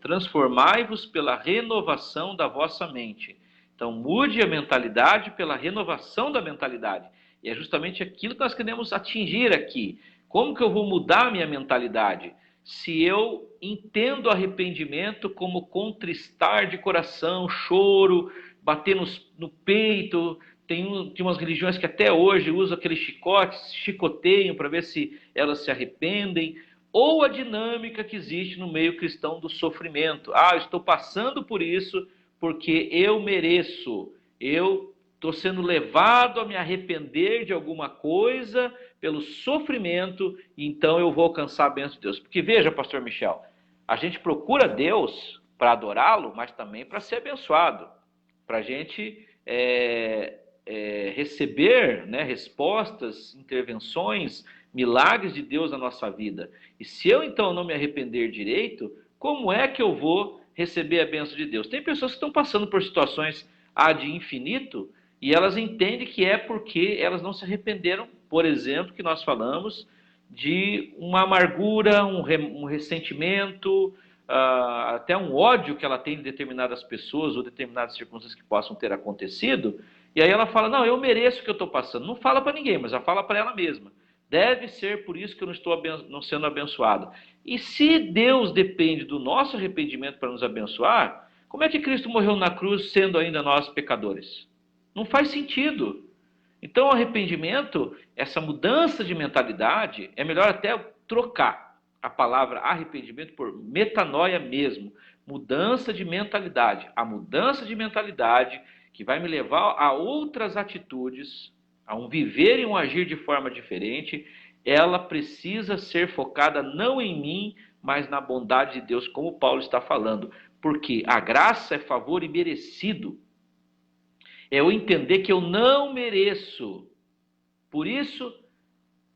transformai-vos pela renovação da vossa mente. Então, mude a mentalidade pela renovação da mentalidade. E é justamente aquilo que nós queremos atingir aqui. Como que eu vou mudar a minha mentalidade? Se eu entendo arrependimento como contristar de coração, choro, bater no peito. Tem umas religiões que até hoje usam aqueles chicotes, chicoteiam para ver se elas se arrependem. Ou a dinâmica que existe no meio cristão do sofrimento. Eu estou passando por isso porque eu mereço. Eu estou sendo levado a me arrepender de alguma coisa pelo sofrimento, então eu vou alcançar a bênção de Deus. Porque veja, pastor Michel, a gente procura Deus para adorá-lo, mas também para ser abençoado. Para a gente receber, né, respostas, intervenções, milagres de Deus na nossa vida. E se eu então não me arrepender direito, como é que eu vou receber a bênção de Deus? Tem pessoas que estão passando por situações ad infinito e elas entendem que é porque elas não se arrependeram, por exemplo, que nós falamos de uma amargura, um ressentimento, até um ódio que ela tem de determinadas pessoas ou determinadas circunstâncias que possam ter acontecido. E aí ela fala, não, eu mereço o que eu estou passando. Não fala para ninguém, mas ela fala para ela mesma. Deve ser por isso que eu não estou não sendo abençoado. E se Deus depende do nosso arrependimento para nos abençoar, como é que Cristo morreu na cruz sendo ainda nós pecadores? Não faz sentido. Então o arrependimento, essa mudança de mentalidade, é melhor até trocar a palavra arrependimento por metanoia mesmo. Mudança de mentalidade. A mudança de mentalidade que vai me levar a outras atitudes, a um viver e um agir de forma diferente, ela precisa ser focada não em mim, mas na bondade de Deus, como Paulo está falando. Porque a graça é favor imerecido. É eu entender que eu não mereço. Por isso,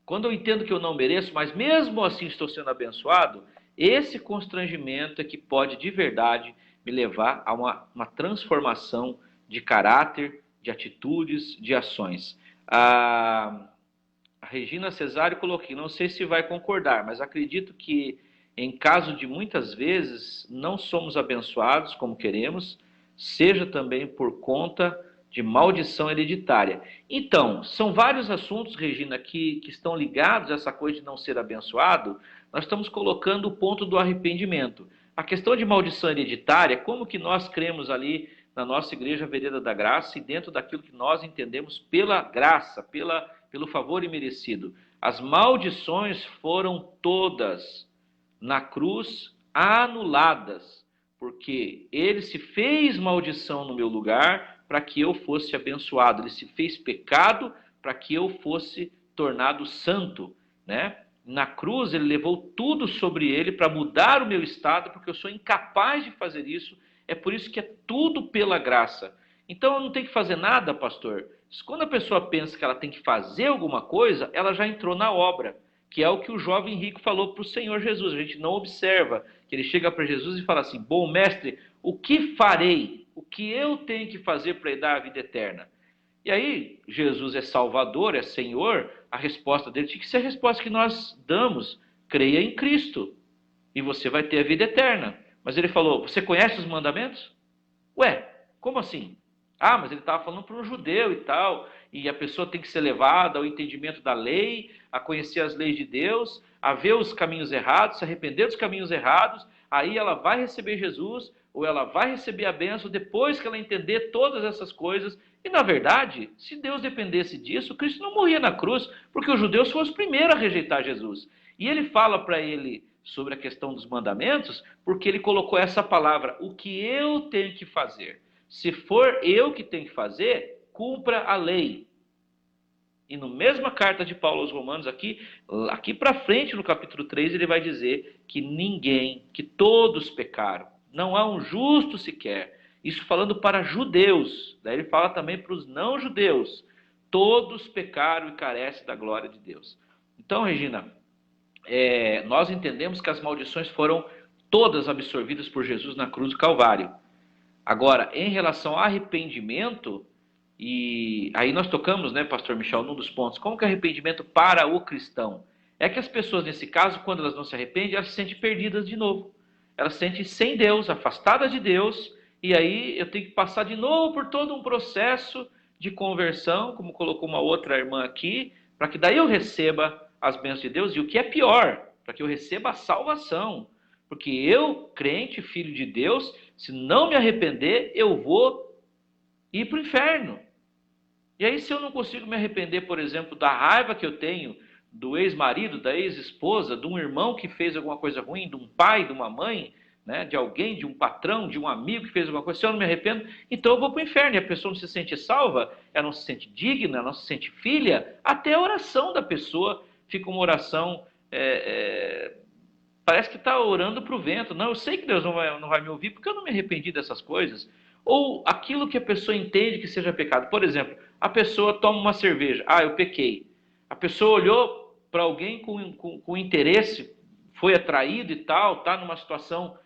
quando eu entendo que eu não mereço, mas mesmo assim estou sendo abençoado, esse constrangimento é que pode de verdade me levar a uma transformação de caráter, de atitudes, de ações. A Regina Cesário colocou aqui, não sei se vai concordar, mas acredito que em caso de muitas vezes não somos abençoados como queremos, seja também por conta de maldição hereditária. Então, são vários assuntos, Regina, que estão ligados a essa coisa de não ser abençoado. Nós estamos colocando o ponto do arrependimento. A questão de maldição hereditária, como que nós cremos ali na nossa igreja Vereda da Graça e dentro daquilo que nós entendemos pela graça, pelo favor imerecido. As maldições foram todas na cruz anuladas, porque ele se fez maldição no meu lugar para que eu fosse abençoado. Ele se fez pecado para que eu fosse tornado santo, né? Na cruz ele levou tudo sobre ele para mudar o meu estado, porque eu sou incapaz de fazer isso. É por isso que é tudo pela graça. Então eu não tenho que fazer nada, pastor. Quando a pessoa pensa que ela tem que fazer alguma coisa, ela já entrou na obra, que é o que o jovem rico falou para o Senhor Jesus. A gente não observa que ele chega para Jesus e fala assim, bom mestre, o que farei? O que eu tenho que fazer para dar a vida eterna? E aí, Jesus é Salvador, é Senhor, a resposta dele tinha que ser a resposta que nós damos, creia em Cristo, e você vai ter a vida eterna. Mas ele falou, você conhece os mandamentos? Ué, como assim? Ah, mas ele estava falando para um judeu e tal, e a pessoa tem que ser levada ao entendimento da lei, a conhecer as leis de Deus, a ver os caminhos errados, se arrepender dos caminhos errados, aí ela vai receber Jesus, ou ela vai receber a bênção depois que ela entender todas essas coisas. E na verdade, se Deus dependesse disso, Cristo não morria na cruz, porque os judeus foram os primeiros a rejeitar Jesus. E ele fala para ele sobre a questão dos mandamentos, porque ele colocou essa palavra, o que eu tenho que fazer. Se for eu que tenho que fazer, cumpra a lei. E na mesma carta de Paulo aos Romanos, aqui para frente, no capítulo 3, ele vai dizer que ninguém, que todos pecaram. Não há um justo sequer. Isso falando para judeus. Daí ele fala também para os não judeus. Todos pecaram e carecem da glória de Deus. Então, Regina, nós entendemos que as maldições foram todas absorvidas por Jesus na cruz do Calvário. Agora, em relação ao arrependimento, e aí nós tocamos, né, Pastor Michel, num dos pontos, como que é arrependimento para o cristão? É que as pessoas, nesse caso, quando elas não se arrependem, elas se sentem perdidas de novo. Elas se sentem sem Deus, afastadas de Deus, e aí eu tenho que passar de novo por todo um processo de conversão, como colocou uma outra irmã aqui, para que daí eu receba as bênçãos de Deus, e o que é pior, para que eu receba a salvação. Porque eu, crente, filho de Deus, se não me arrepender, eu vou ir para o inferno. E aí, se eu não consigo me arrepender, por exemplo, da raiva que eu tenho do ex-marido, da ex-esposa, de um irmão que fez alguma coisa ruim, de um pai, de uma mãe, né, de alguém, de um patrão, de um amigo que fez alguma coisa, se eu não me arrependo, então eu vou para o inferno. E a pessoa não se sente salva, ela não se sente digna, ela não se sente filha, até a oração da pessoa fica uma oração. Parece que está orando para o vento. Não, eu sei que Deus não vai me ouvir porque eu não me arrependi dessas coisas. Ou aquilo que a pessoa entende que seja pecado. Por exemplo, a pessoa toma uma cerveja. Ah, eu pequei. A pessoa olhou para alguém com interesse, foi atraído e tal, está numa situação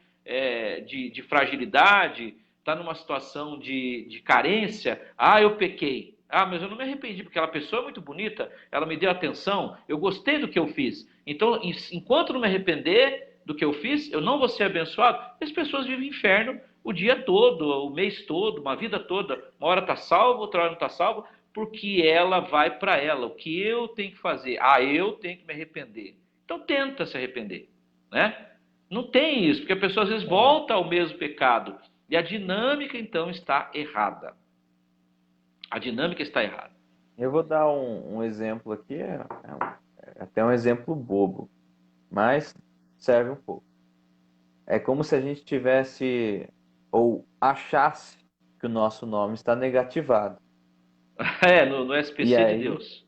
de fragilidade, está numa situação de carência. Ah, eu pequei. Ah, mas eu não me arrependi, porque aquela pessoa é muito bonita, ela me deu atenção, eu gostei do que eu fiz. Então, enquanto não me arrepender do que eu fiz, eu não vou ser abençoado. E as pessoas vivem inferno o dia todo, o mês todo, uma vida toda. Uma hora está salvo, outra hora não está salvo, porque ela vai para ela. O que eu tenho que fazer? Ah, eu tenho que me arrepender. Então tenta se arrepender, né? Não tem isso, porque a pessoa às vezes volta ao mesmo pecado. E a dinâmica, então, está errada. A dinâmica está errada. Eu vou dar um exemplo aqui, é até um exemplo bobo, mas serve um pouco. É como se a gente tivesse ou achasse que o nosso nome está negativado. No E SPC de aí, Deus.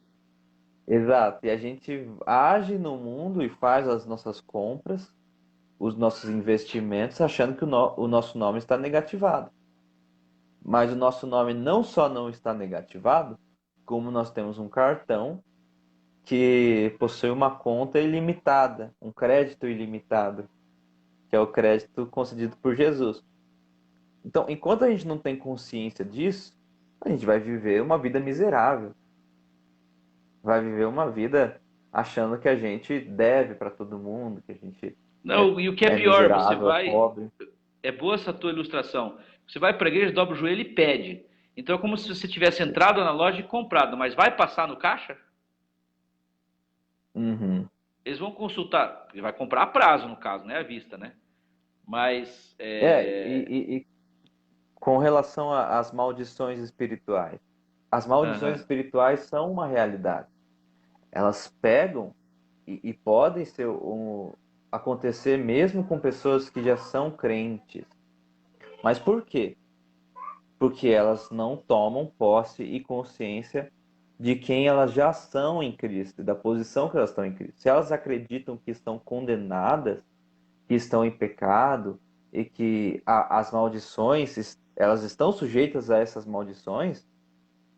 exato, e a gente age no mundo e faz as nossas compras, os nossos investimentos, achando que o nosso nome está negativado. Mas o nosso nome não só não está negativado, como nós temos um cartão que possui uma conta ilimitada, um crédito ilimitado, que é o crédito concedido por Jesus. Então, enquanto a gente não tem consciência disso, a gente vai viver uma vida miserável. Vai viver uma vida achando que a gente deve para todo mundo, que a gente é, Não, e o que é é pior, você miserável, é vai. pobre. É boa essa tua ilustração. Você vai para a igreja, dobra o joelho e pede. Então é como se você tivesse entrado na loja e comprado, mas vai passar no caixa? Uhum. Eles vão consultar, ele vai comprar a prazo, no caso, né? À vista, né? Mas E com relação às maldições espirituais. As maldições Aham. espirituais são uma realidade. Elas pegam e podem acontecer mesmo com pessoas que já são crentes. Mas por quê? Porque elas não tomam posse e consciência de quem elas já são em Cristo, da posição que elas estão em Cristo. Se elas acreditam que estão condenadas, que estão em pecado e que as maldições, elas estão sujeitas a essas maldições,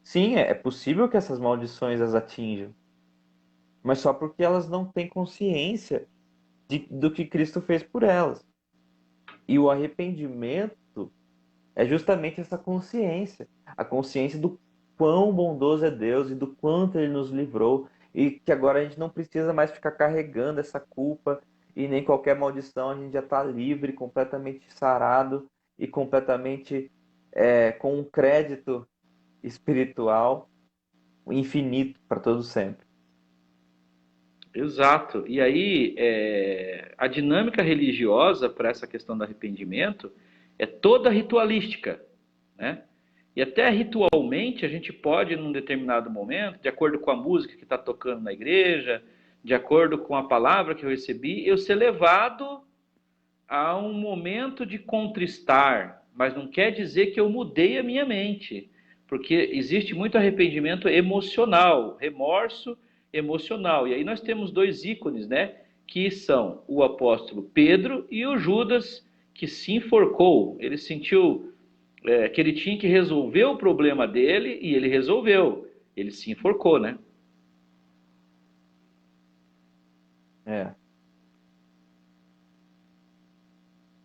sim, é possível que essas maldições as atinjam, mas só porque elas não têm consciência do que Cristo fez por elas. E o arrependimento é justamente essa consciência, a consciência do quão bondoso é Deus e do quanto Ele nos livrou e que agora a gente não precisa mais ficar carregando essa culpa e nem qualquer maldição, a gente já está livre, completamente sarado e completamente com um crédito espiritual infinito para todo sempre. Exato. E aí, a dinâmica religiosa para essa questão do arrependimento é toda ritualística, né? E até ritualmente a gente pode, num determinado momento, de acordo com a música que está tocando na igreja, de acordo com a palavra que eu recebi, eu ser levado a um momento de contristar, mas não quer dizer que eu mudei a minha mente, porque existe muito arrependimento emocional, remorso emocional. E aí nós temos dois ícones, né, que são o apóstolo Pedro e o Judas, que se enforcou. Ele sentiu que ele tinha que resolver o problema dele e ele resolveu. Ele se enforcou, né? É,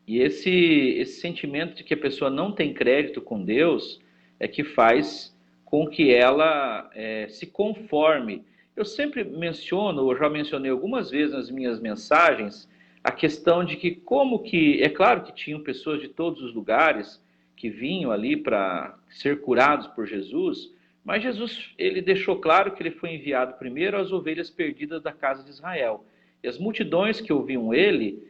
E esse sentimento de que a pessoa não tem crédito com Deus é que faz com que ela se conforme. Eu sempre menciono, eu já mencionei algumas vezes nas minhas mensagens, a questão de que como que, é claro que tinham pessoas de todos os lugares que vinham ali para ser curados por Jesus, mas Jesus, ele deixou claro que ele foi enviado primeiro às ovelhas perdidas da casa de Israel. E as multidões que ouviam ele,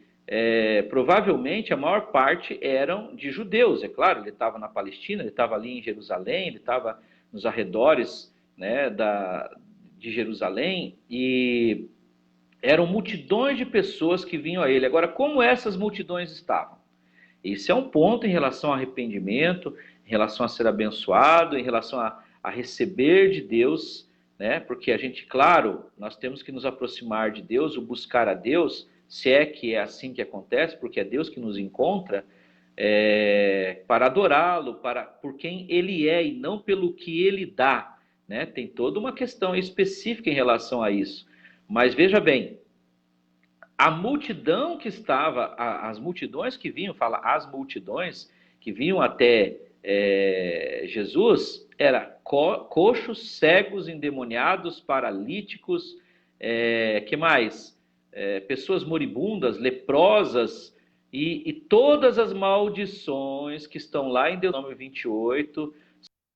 provavelmente a maior parte eram de judeus, é claro, ele estava na Palestina, ele estava ali em Jerusalém, ele estava nos arredores, né, de Jerusalém, e eram multidões de pessoas que vinham a ele. Agora, como essas multidões estavam? Esse é um ponto em relação ao arrependimento, em relação a ser abençoado, em relação a receber de Deus, né? Porque a gente, claro, nós temos que nos aproximar de Deus, o buscar a Deus, se é que é assim que acontece, porque é Deus que nos encontra, para adorá-lo, por quem Ele é e não pelo que Ele dá, né? Tem toda uma questão específica em relação a isso. Mas veja bem, a multidão que estava, as multidões que vinham, fala as multidões que vinham até Jesus, era coxos, cegos, endemoniados, paralíticos, que mais? Pessoas moribundas, leprosas, e todas as maldições que estão lá em Deuteronômio 28,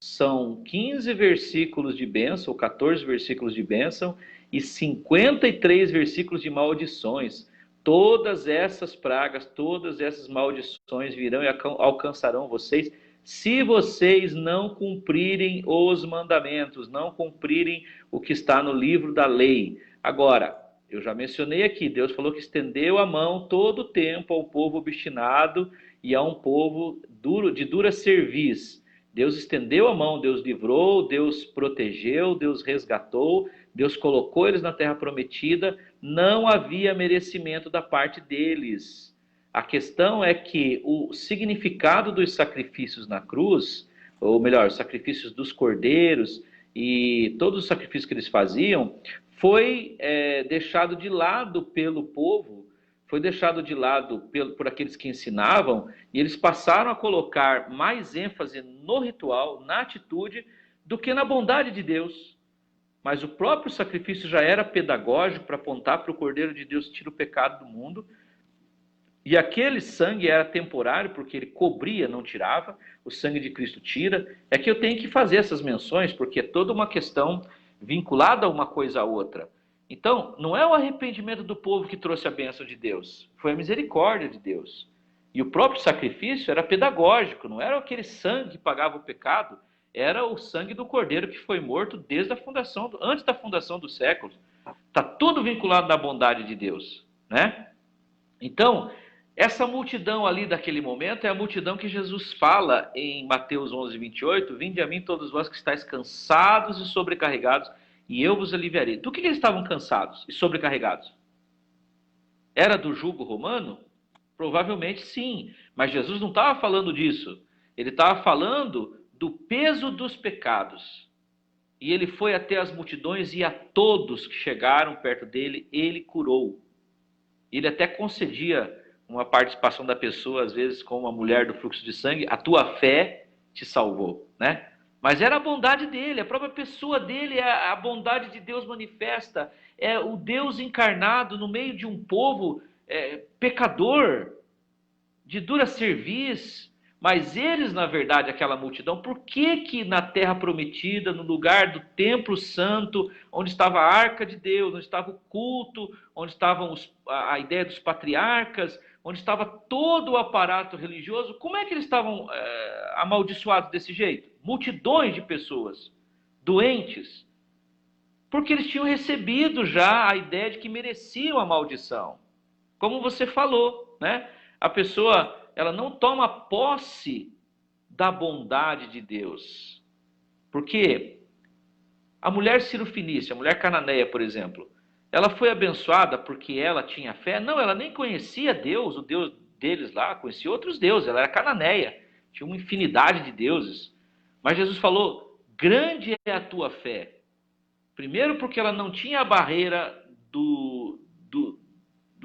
são 15 versículos de bênção, ou 14 versículos de bênção, e 53 versículos de maldições. Todas essas pragas, todas essas maldições virão e alcançarão vocês, se vocês não cumprirem os mandamentos, não cumprirem o que está no livro da lei. Agora, eu já mencionei aqui, Deus falou que estendeu a mão todo o tempo ao povo obstinado e a um povo duro, de dura cerviz. Deus estendeu a mão, Deus livrou, Deus protegeu, Deus resgatou, Deus colocou eles na terra prometida, não havia merecimento da parte deles. A questão é que o significado dos sacrifícios na cruz, ou melhor, os sacrifícios dos cordeiros e todos os sacrifícios que eles faziam, foi deixado de lado pelo povo, foi deixado de lado por aqueles que ensinavam, e eles passaram a colocar mais ênfase no ritual, na atitude, do que na bondade de Deus. Mas o próprio sacrifício já era pedagógico para apontar para o Cordeiro de Deus que tira o pecado do mundo. E aquele sangue era temporário, porque ele cobria, não tirava. O sangue de Cristo tira. É que eu tenho que fazer essas menções, porque é toda uma questão vinculada a uma coisa a outra. Então, não é o arrependimento do povo que trouxe a bênção de Deus, foi a misericórdia de Deus. E o próprio sacrifício era pedagógico, não era aquele sangue que pagava o pecado, era o sangue do Cordeiro que foi morto desde a fundação, antes da fundação dos séculos. Está tudo vinculado na bondade de Deus, né? Então, essa multidão ali daquele momento é a multidão que Jesus fala em Mateus 11, 28, vinde a mim todos vós que estáis cansados e sobrecarregados, e eu vos aliviarei. Do que eles estavam cansados e sobrecarregados? Era do jugo romano? Provavelmente sim, mas Jesus não estava falando disso. Ele estava falando do peso dos pecados. E ele foi até as multidões e a todos que chegaram perto dele, ele curou. Ele até concedia uma participação da pessoa, às vezes, como a mulher do fluxo de sangue, a tua fé te salvou, né? Mas era a bondade dele, a própria pessoa dele, a bondade de Deus manifesta, é o Deus encarnado no meio de um povo pecador, de dura cerviz, Mas eles, na verdade, aquela multidão, por que que na terra prometida, no lugar do templo santo, onde estava a arca de Deus, onde estava o culto, onde estavam a ideia dos patriarcas, onde estava todo o aparato religioso, como é que eles estavam amaldiçoados desse jeito? Multidões de pessoas, doentes, porque eles tinham recebido já a ideia de que mereciam a maldição. Como você falou, né? A pessoa, ela não toma posse da bondade de Deus. Porque a mulher cirofenícia, a mulher cananeia, por exemplo, ela foi abençoada porque ela tinha fé? Não, ela nem conhecia Deus, o Deus deles lá, conhecia outros deuses, ela era cananeia, tinha uma infinidade de deuses. Mas Jesus falou: grande é a tua fé. Primeiro, porque ela não tinha a barreira do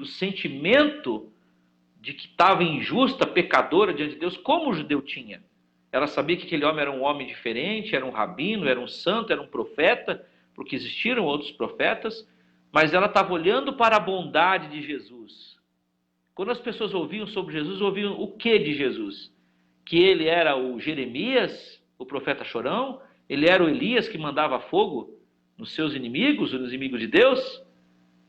sentimento de que estava injusta, pecadora diante de Deus, como o judeu tinha. Ela sabia que aquele homem era um homem diferente, era um rabino, era um santo, era um profeta, porque existiram outros profetas, mas ela estava olhando para a bondade de Jesus. Quando as pessoas ouviam sobre Jesus, ouviam o que de Jesus? Que ele era o Jeremias, o profeta chorão, ele era o Elias que mandava fogo nos seus inimigos, nos inimigos de Deus.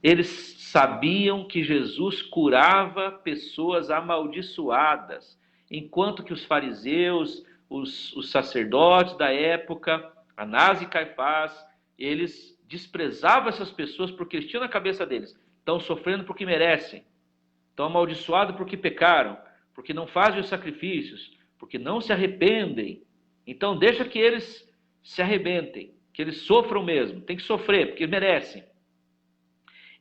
Eles sabiam que Jesus curava pessoas amaldiçoadas, enquanto que os fariseus, os sacerdotes da época, Anás e Caifás, eles desprezavam essas pessoas porque eles tinham na cabeça deles: estão sofrendo porque merecem, estão amaldiçoados porque pecaram, porque não fazem os sacrifícios, porque não se arrependem. Então deixa que eles se arrebentem, que eles sofram mesmo, tem que sofrer porque merecem.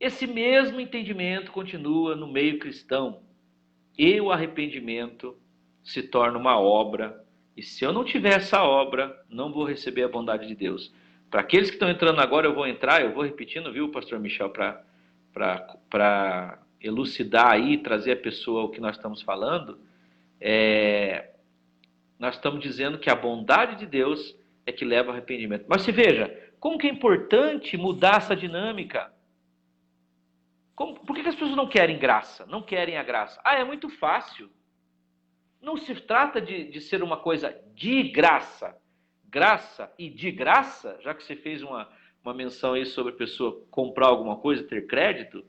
Esse mesmo entendimento continua no meio cristão. E o arrependimento se torna uma obra. E se eu não tiver essa obra, não vou receber a bondade de Deus. Para aqueles que estão entrando agora, eu vou repetindo, viu, pastor Michel, para elucidar aí, trazer a pessoa ao que nós estamos falando. Nós estamos dizendo que a bondade de Deus é que leva ao arrependimento. Mas se veja, como que é importante mudar essa dinâmica. Por que as pessoas não querem graça? Não querem a graça? É muito fácil. Não se trata de ser uma coisa de graça. Graça e de graça, já que você fez uma menção aí sobre a pessoa comprar alguma coisa, ter crédito.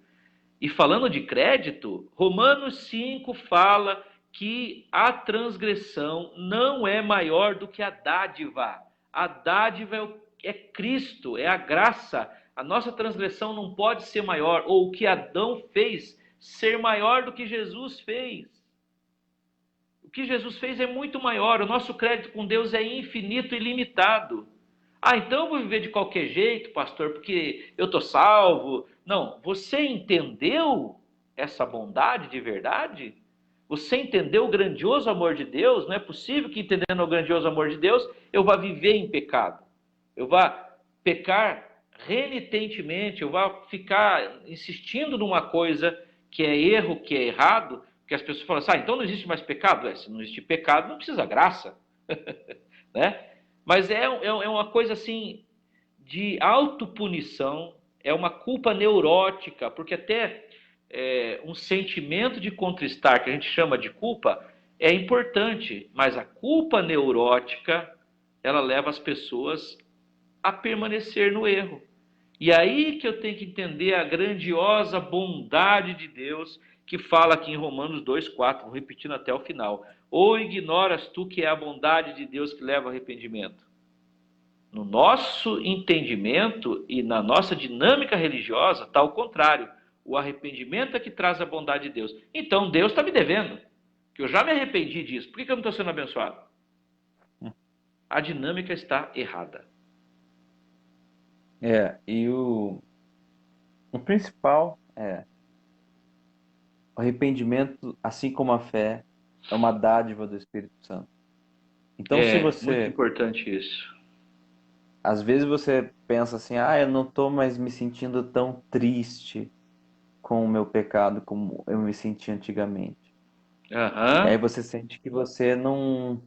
E falando de crédito, Romanos 5 fala que a transgressão não é maior do que a dádiva. A dádiva é Cristo, é a graça. A nossa transgressão não pode ser maior, ou o que Adão fez ser maior do que Jesus fez. O que Jesus fez é muito maior. O nosso crédito com Deus é infinito e limitado. Então eu vou viver de qualquer jeito, pastor, porque eu estou salvo. Não, você entendeu essa bondade de verdade? Você entendeu o grandioso amor de Deus? Não é possível que, entendendo o grandioso amor de Deus, eu vá viver em pecado. Eu vá pecar renitentemente, eu vá ficar insistindo numa coisa que é erro, que é errado, que as pessoas falam assim: então não existe mais pecado? Se não existe pecado, não precisa graça. Né? Mas é uma coisa assim de autopunição, é uma culpa neurótica, porque até um sentimento de contristar, que a gente chama de culpa, é importante, mas a culpa neurótica, ela leva as pessoas a permanecer no erro. E aí que eu tenho que entender a grandiosa bondade de Deus, que fala aqui em Romanos 2,4, vou repetindo até o final. Ou ignoras tu que é a bondade de Deus que leva ao arrependimento? No nosso entendimento e na nossa dinâmica religiosa, está ao contrário. O arrependimento é que traz a bondade de Deus. Então Deus está me devendo, que eu já me arrependi disso. Por que eu não estou sendo abençoado? A dinâmica está errada. E o principal o arrependimento, assim como a fé, é uma dádiva do Espírito Santo. Então, se você... muito importante isso. Às vezes você pensa assim: eu não estou mais me sentindo tão triste com o meu pecado como eu me sentia antigamente. E aí você sente que você não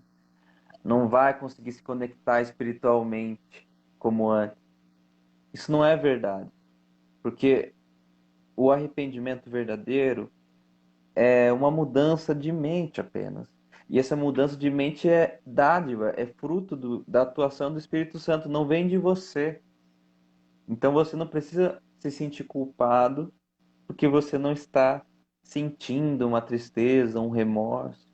vai conseguir se conectar espiritualmente como antes. Isso não é verdade. Porque o arrependimento verdadeiro é uma mudança de mente apenas. E essa mudança de mente é dádiva, é fruto da atuação do Espírito Santo, não vem de você. Então você não precisa se sentir culpado porque você não está sentindo uma tristeza, um remorso.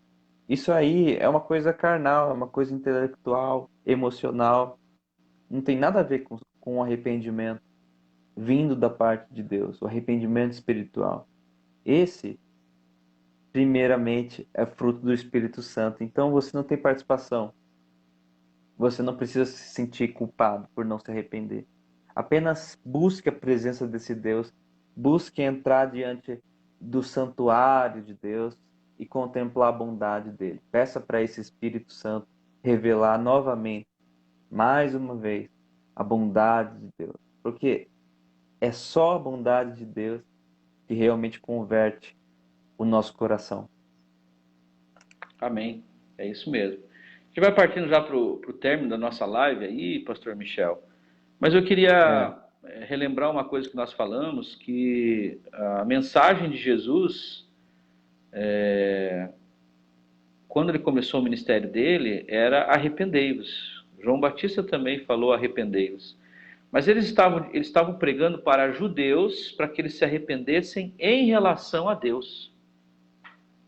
Isso aí é uma coisa carnal, é uma coisa intelectual, emocional. Não tem nada a ver com o arrependimento vindo da parte de Deus, o arrependimento espiritual. Esse, primeiramente, é fruto do Espírito Santo. Então você não tem participação. Você não precisa se sentir culpado por não se arrepender. Apenas busque a presença desse Deus. Busque entrar diante do santuário de Deus e contemplar a bondade dele. Peça para esse Espírito Santo revelar novamente, mais uma vez, a bondade de Deus. Porque é só a bondade de Deus que realmente converte o nosso coração. Amém. É isso mesmo. A gente vai partindo já para o término da nossa live aí, pastor Michel. Mas eu É, queria relembrar uma coisa que nós falamos, que a mensagem de Jesus, quando ele começou o ministério dele, era arrependei-vos. João Batista também falou arrependei-vos. Mas eles estavam pregando para judeus, para que eles se arrependessem em relação a Deus.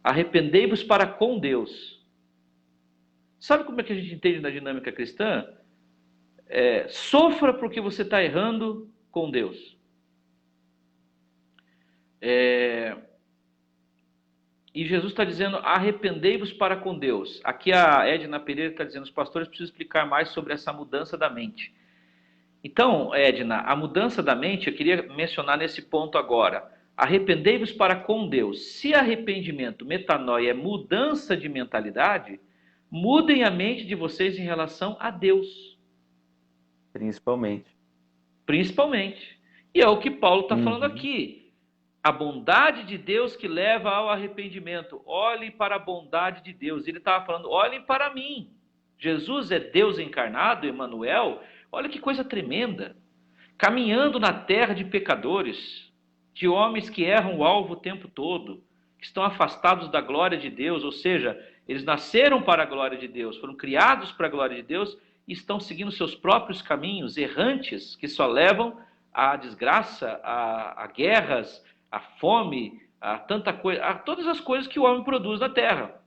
Arrependei-vos para com Deus. Sabe como é que a gente entende na dinâmica cristã? Sofra porque você está errando com Deus. E Jesus está dizendo, arrependei-vos para com Deus. Aqui a Edna Pereira está dizendo, os pastores precisam explicar mais sobre essa mudança da mente. Então, Edna, a mudança da mente, eu queria mencionar nesse ponto agora. Arrependei-vos para com Deus. Se arrependimento, metanoia, é mudança de mentalidade, mudem a mente de vocês em relação a Deus. principalmente. Principalmente. E é o que Paulo está falando Uhum. aqui. A bondade de Deus que leva ao arrependimento. Olhem para a bondade de Deus. Ele estava falando, olhem para mim. Jesus é Deus encarnado, Emmanuel. Olha que coisa tremenda. Caminhando na terra de pecadores, de homens que erram o alvo o tempo todo, que estão afastados da glória de Deus, ou seja, eles nasceram para a glória de Deus, foram criados para a glória de Deus e estão seguindo seus próprios caminhos errantes que só levam à desgraça, a guerras, a fome, a tanta coisa, a todas as coisas que o homem produz na terra,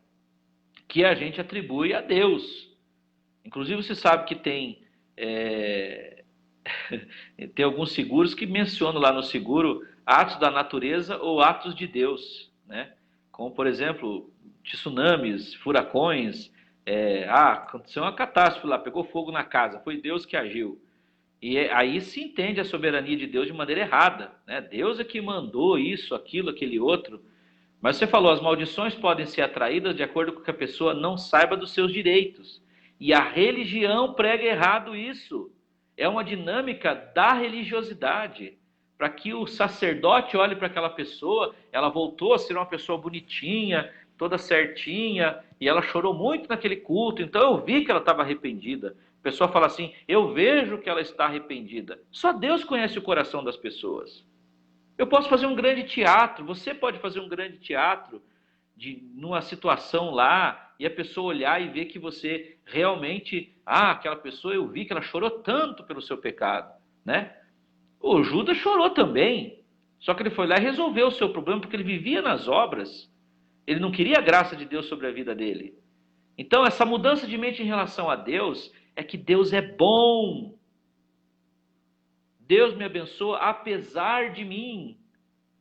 que a gente atribui a Deus. Inclusive, você sabe que tem alguns seguros que mencionam lá no seguro atos da natureza ou atos de Deus, né? Como, por exemplo, tsunamis, furacões. Aconteceu uma catástrofe lá, pegou fogo na casa, foi Deus que agiu. E aí se entende a soberania de Deus de maneira errada, né? Deus é que mandou isso, aquilo, aquele outro. Mas você falou, as maldições podem ser atraídas de acordo com que a pessoa não saiba dos seus direitos. E a religião prega errado isso. É uma dinâmica da religiosidade. Para que o sacerdote olhe para aquela pessoa, ela voltou a ser uma pessoa bonitinha, toda certinha, e ela chorou muito naquele culto, então eu vi que ela estava arrependida. A pessoa fala assim, eu vejo que ela está arrependida. Só Deus conhece o coração das pessoas. Eu posso fazer um grande teatro, você pode fazer um grande teatro numa situação lá e a pessoa olhar e ver que você realmente, aquela pessoa eu vi que ela chorou tanto pelo seu pecado, né? O Judas chorou também, só que ele foi lá e resolveu o seu problema porque ele vivia nas obras, ele não queria a graça de Deus sobre a vida dele. Então essa mudança de mente em relação a Deus é que Deus é bom. Deus me abençoa apesar de mim,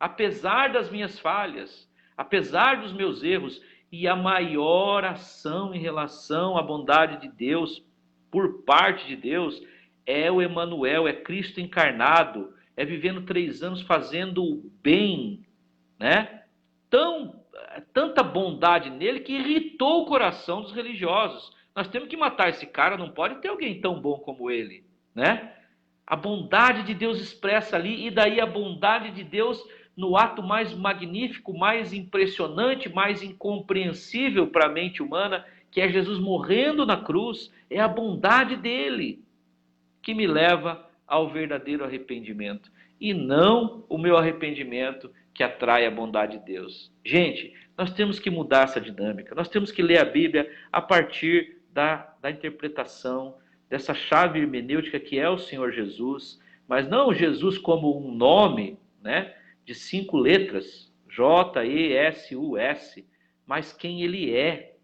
apesar das minhas falhas, apesar dos meus erros. E a maior ação em relação à bondade de Deus, por parte de Deus, é o Emmanuel, é Cristo encarnado, é vivendo 3 anos fazendo o bem, né? Tanta bondade nele que irritou o coração dos religiosos. Nós temos que matar esse cara, não pode ter alguém tão bom como ele, né? A bondade de Deus expressa ali, e daí a bondade de Deus no ato mais magnífico, mais impressionante, mais incompreensível para a mente humana, que é Jesus morrendo na cruz, é a bondade dele que me leva ao verdadeiro arrependimento, e não o meu arrependimento que atrai a bondade de Deus. Gente, Nós temos que mudar essa dinâmica. Nós temos que ler a Bíblia a partir da interpretação dessa chave hermenêutica que é o Senhor Jesus, mas não Jesus como um nome, né, de 5 letras, J-E-S-U-S, mas quem ele é.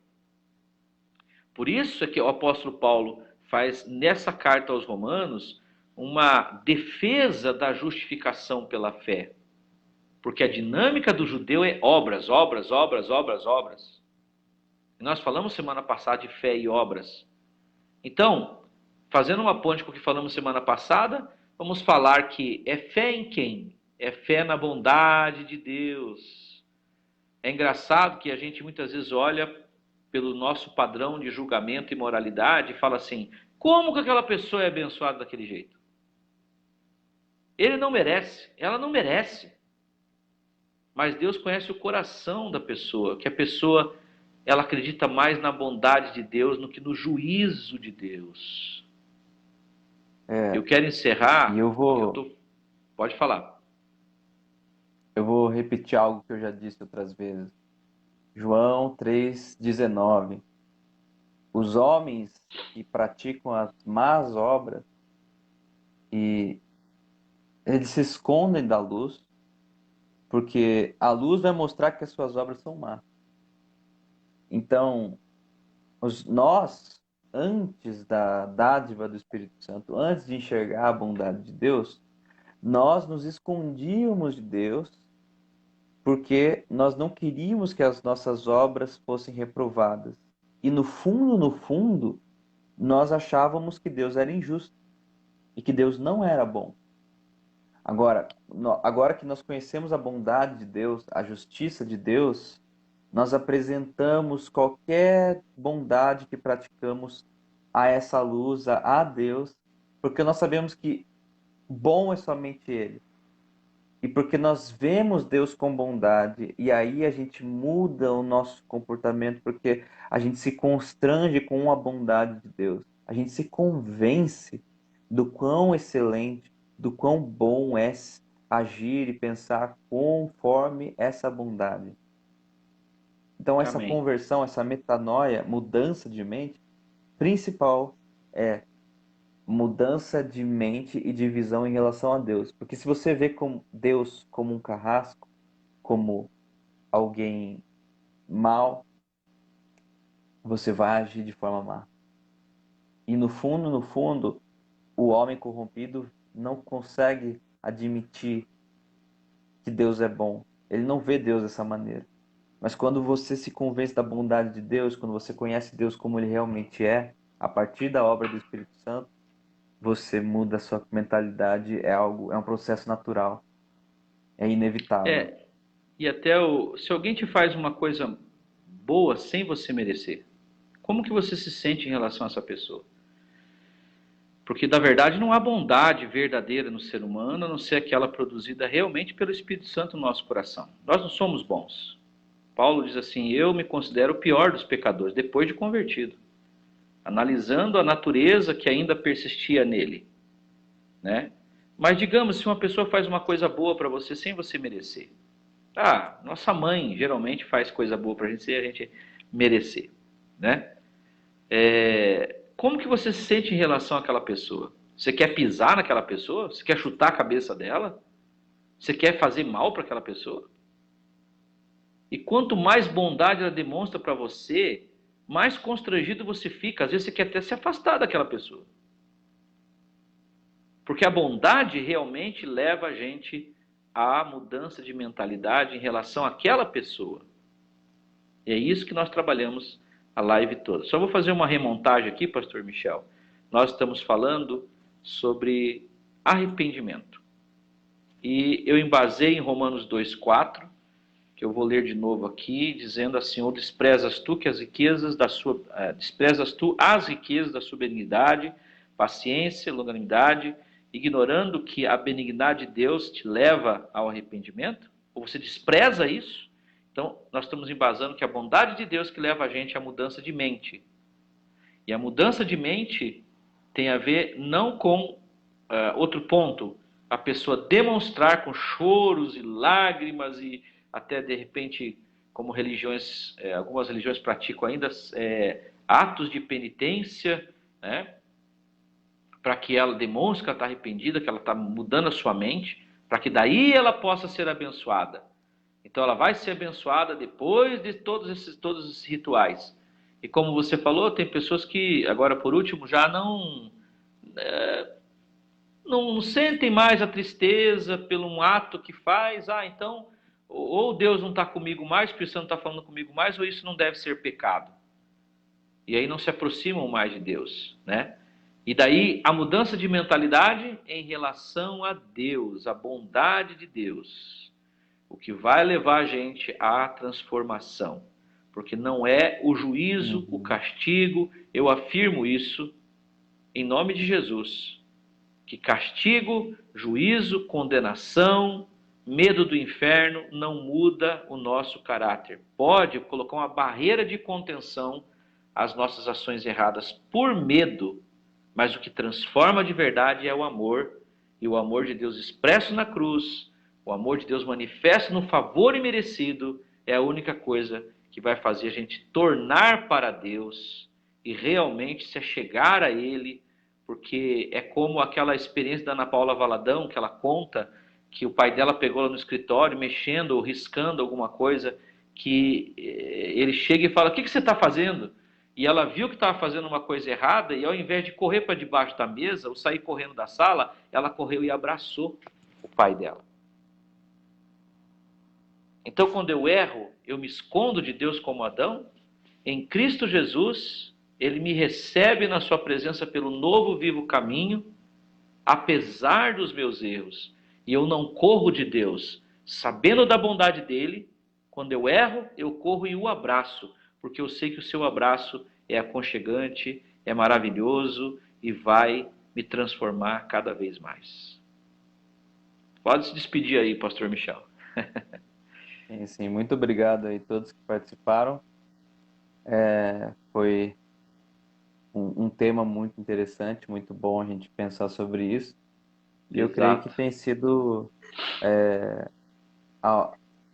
Por isso é que o apóstolo Paulo faz nessa carta aos Romanos uma defesa da justificação pela fé. Porque a dinâmica do judeu é obras, obras, obras, obras, obras. E nós falamos semana passada de fé e obras. Então, fazendo uma ponte com o que falamos semana passada, vamos falar que é fé em quem? É fé na bondade de Deus. É engraçado que a gente muitas vezes olha pelo nosso padrão de julgamento e moralidade e fala assim, como que aquela pessoa é abençoada daquele jeito? Ele não merece, ela não merece. Mas Deus conhece o coração da pessoa, que a pessoa ela acredita mais na bondade de Deus do que no juízo de Deus. Eu quero encerrar. E Pode falar. Eu vou repetir algo que eu já disse outras vezes. João 3,19. Os homens que praticam as más obras e eles se escondem da luz, porque a luz vai mostrar que as suas obras são más. Então, nós, antes da dádiva do Espírito Santo, antes de enxergar a bondade de Deus, nós nos escondíamos de Deus porque nós não queríamos que as nossas obras fossem reprovadas. E no fundo, nós achávamos que Deus era injusto e que Deus não era bom. Agora que nós conhecemos a bondade de Deus, a justiça de Deus, nós apresentamos qualquer bondade que praticamos a essa luz, a Deus, porque nós sabemos que bom é somente Ele. E porque nós vemos Deus com bondade, e aí a gente muda o nosso comportamento, porque a gente se constrange com a bondade de Deus. A gente se convence do quão excelente, do quão bom é agir e pensar conforme essa bondade. Então essa Amém. conversão, essa metanoia, mudança de mente, principal é mudança de mente e de visão em relação a Deus. Porque se você vê Deus como um carrasco, como alguém mau, você vai agir de forma má. E no fundo, o homem corrompido não consegue admitir que Deus é bom. Ele não vê Deus dessa maneira. Mas quando você se convence da bondade de Deus, quando você conhece Deus como Ele realmente é, a partir da obra do Espírito Santo, você muda a sua mentalidade, é um processo natural, é inevitável. E até se alguém te faz uma coisa boa sem você merecer, como que você se sente em relação a essa pessoa? Porque, na verdade, não há bondade verdadeira no ser humano, a não ser aquela produzida realmente pelo Espírito Santo no nosso coração. Nós não somos bons. Paulo diz assim, eu me considero o pior dos pecadores, depois de convertido. Analisando a natureza que ainda persistia nele, né? Mas digamos, se uma pessoa faz uma coisa boa para você sem você merecer. Nossa mãe geralmente faz coisa boa para a gente sem a gente merecer, né? Como que você se sente em relação àquela pessoa? Você quer pisar naquela pessoa? Você quer chutar a cabeça dela? Você quer fazer mal para aquela pessoa? E quanto mais bondade ela demonstra para você, mais constrangido você fica. Às vezes você quer até se afastar daquela pessoa. Porque a bondade realmente leva a gente à mudança de mentalidade em relação àquela pessoa. E é isso que nós trabalhamos a live toda. Só vou fazer uma remontagem aqui, pastor Michel. Nós estamos falando sobre arrependimento. E eu embasei em Romanos 2,4, que eu vou ler de novo aqui, dizendo assim, ou desprezas tu as riquezas da sua benignidade, paciência, longanimidade, ignorando que a benignidade de Deus te leva ao arrependimento? Ou você despreza isso? Então, nós estamos embasando que a bondade de Deus que leva a gente à mudança de mente. E a mudança de mente tem a ver não com outro ponto, a pessoa demonstrar com choros e lágrimas e até de repente como religiões, algumas religiões praticam ainda, atos de penitência, né? Para que ela demonstre que ela está arrependida, que ela está mudando a sua mente, para que daí ela possa ser abençoada. Então ela vai ser abençoada depois de todos esses rituais. E como você falou, tem pessoas que, agora por último, já não sentem mais a tristeza pelo um ato que faz. Então, ou Deus não está comigo mais, o Espírito Santo não está falando comigo mais, ou isso não deve ser pecado. E aí não se aproximam mais de Deus, né? E daí a mudança de mentalidade em relação a Deus, a bondade de Deus, o que vai levar a gente à transformação. Porque não é o juízo, o castigo, eu afirmo isso em nome de Jesus, que castigo, juízo, condenação, medo do inferno não muda o nosso caráter. Pode colocar uma barreira de contenção às nossas ações erradas por medo, mas o que transforma de verdade é o amor, e o amor de Deus expresso na cruz, o amor de Deus manifesto no favor imerecido, é a única coisa que vai fazer a gente tornar para Deus e realmente se achegar a Ele, porque é como aquela experiência da Ana Paula Valadão, que ela conta que o pai dela pegou ela no escritório, mexendo ou riscando alguma coisa, que ele chega e fala, o que você está fazendo? E ela viu que estava fazendo uma coisa errada, e ao invés de correr para debaixo da mesa, ou sair correndo da sala, ela correu e abraçou o pai dela. Então, quando eu erro, eu me escondo de Deus como Adão. Em Cristo Jesus, Ele me recebe na sua presença pelo novo vivo caminho, apesar dos meus erros. E eu não corro de Deus, sabendo da bondade dEle. Quando eu erro, eu corro e o abraço, porque eu sei que o seu abraço é aconchegante, é maravilhoso e vai me transformar cada vez mais. Pode se despedir aí, pastor Michel. Sim, muito obrigado aí a todos que participaram. Foi um tema muito interessante, muito bom a gente pensar sobre isso. E eu creio que tem sido,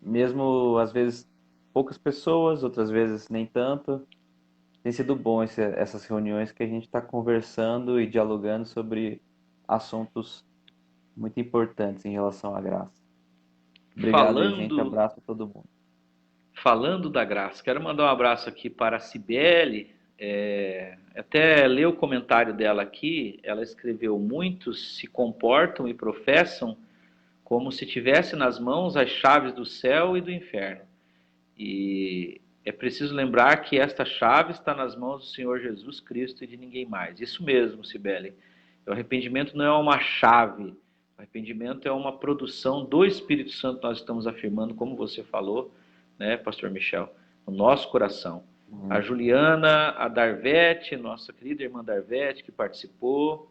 mesmo às vezes poucas pessoas, outras vezes nem tanto, tem sido bom essas reuniões que a gente está conversando e dialogando sobre assuntos muito importantes em relação à graça. Obrigado aí, gente. Abraço a todo mundo. Falando da graça, quero mandar um abraço aqui para a Cibele. Até ler o comentário dela aqui, ela escreveu: muitos se comportam e professam como se tivesse nas mãos as chaves do céu e do inferno. E é preciso lembrar que esta chave está nas mãos do Senhor Jesus Cristo e de ninguém mais. Isso mesmo, Cibele. O arrependimento não é uma chave, o arrependimento é uma produção do Espírito Santo, nós estamos afirmando, como você falou, né, pastor Michel, no nosso coração. A Juliana, a Darvete, nossa querida irmã Darvete, que participou,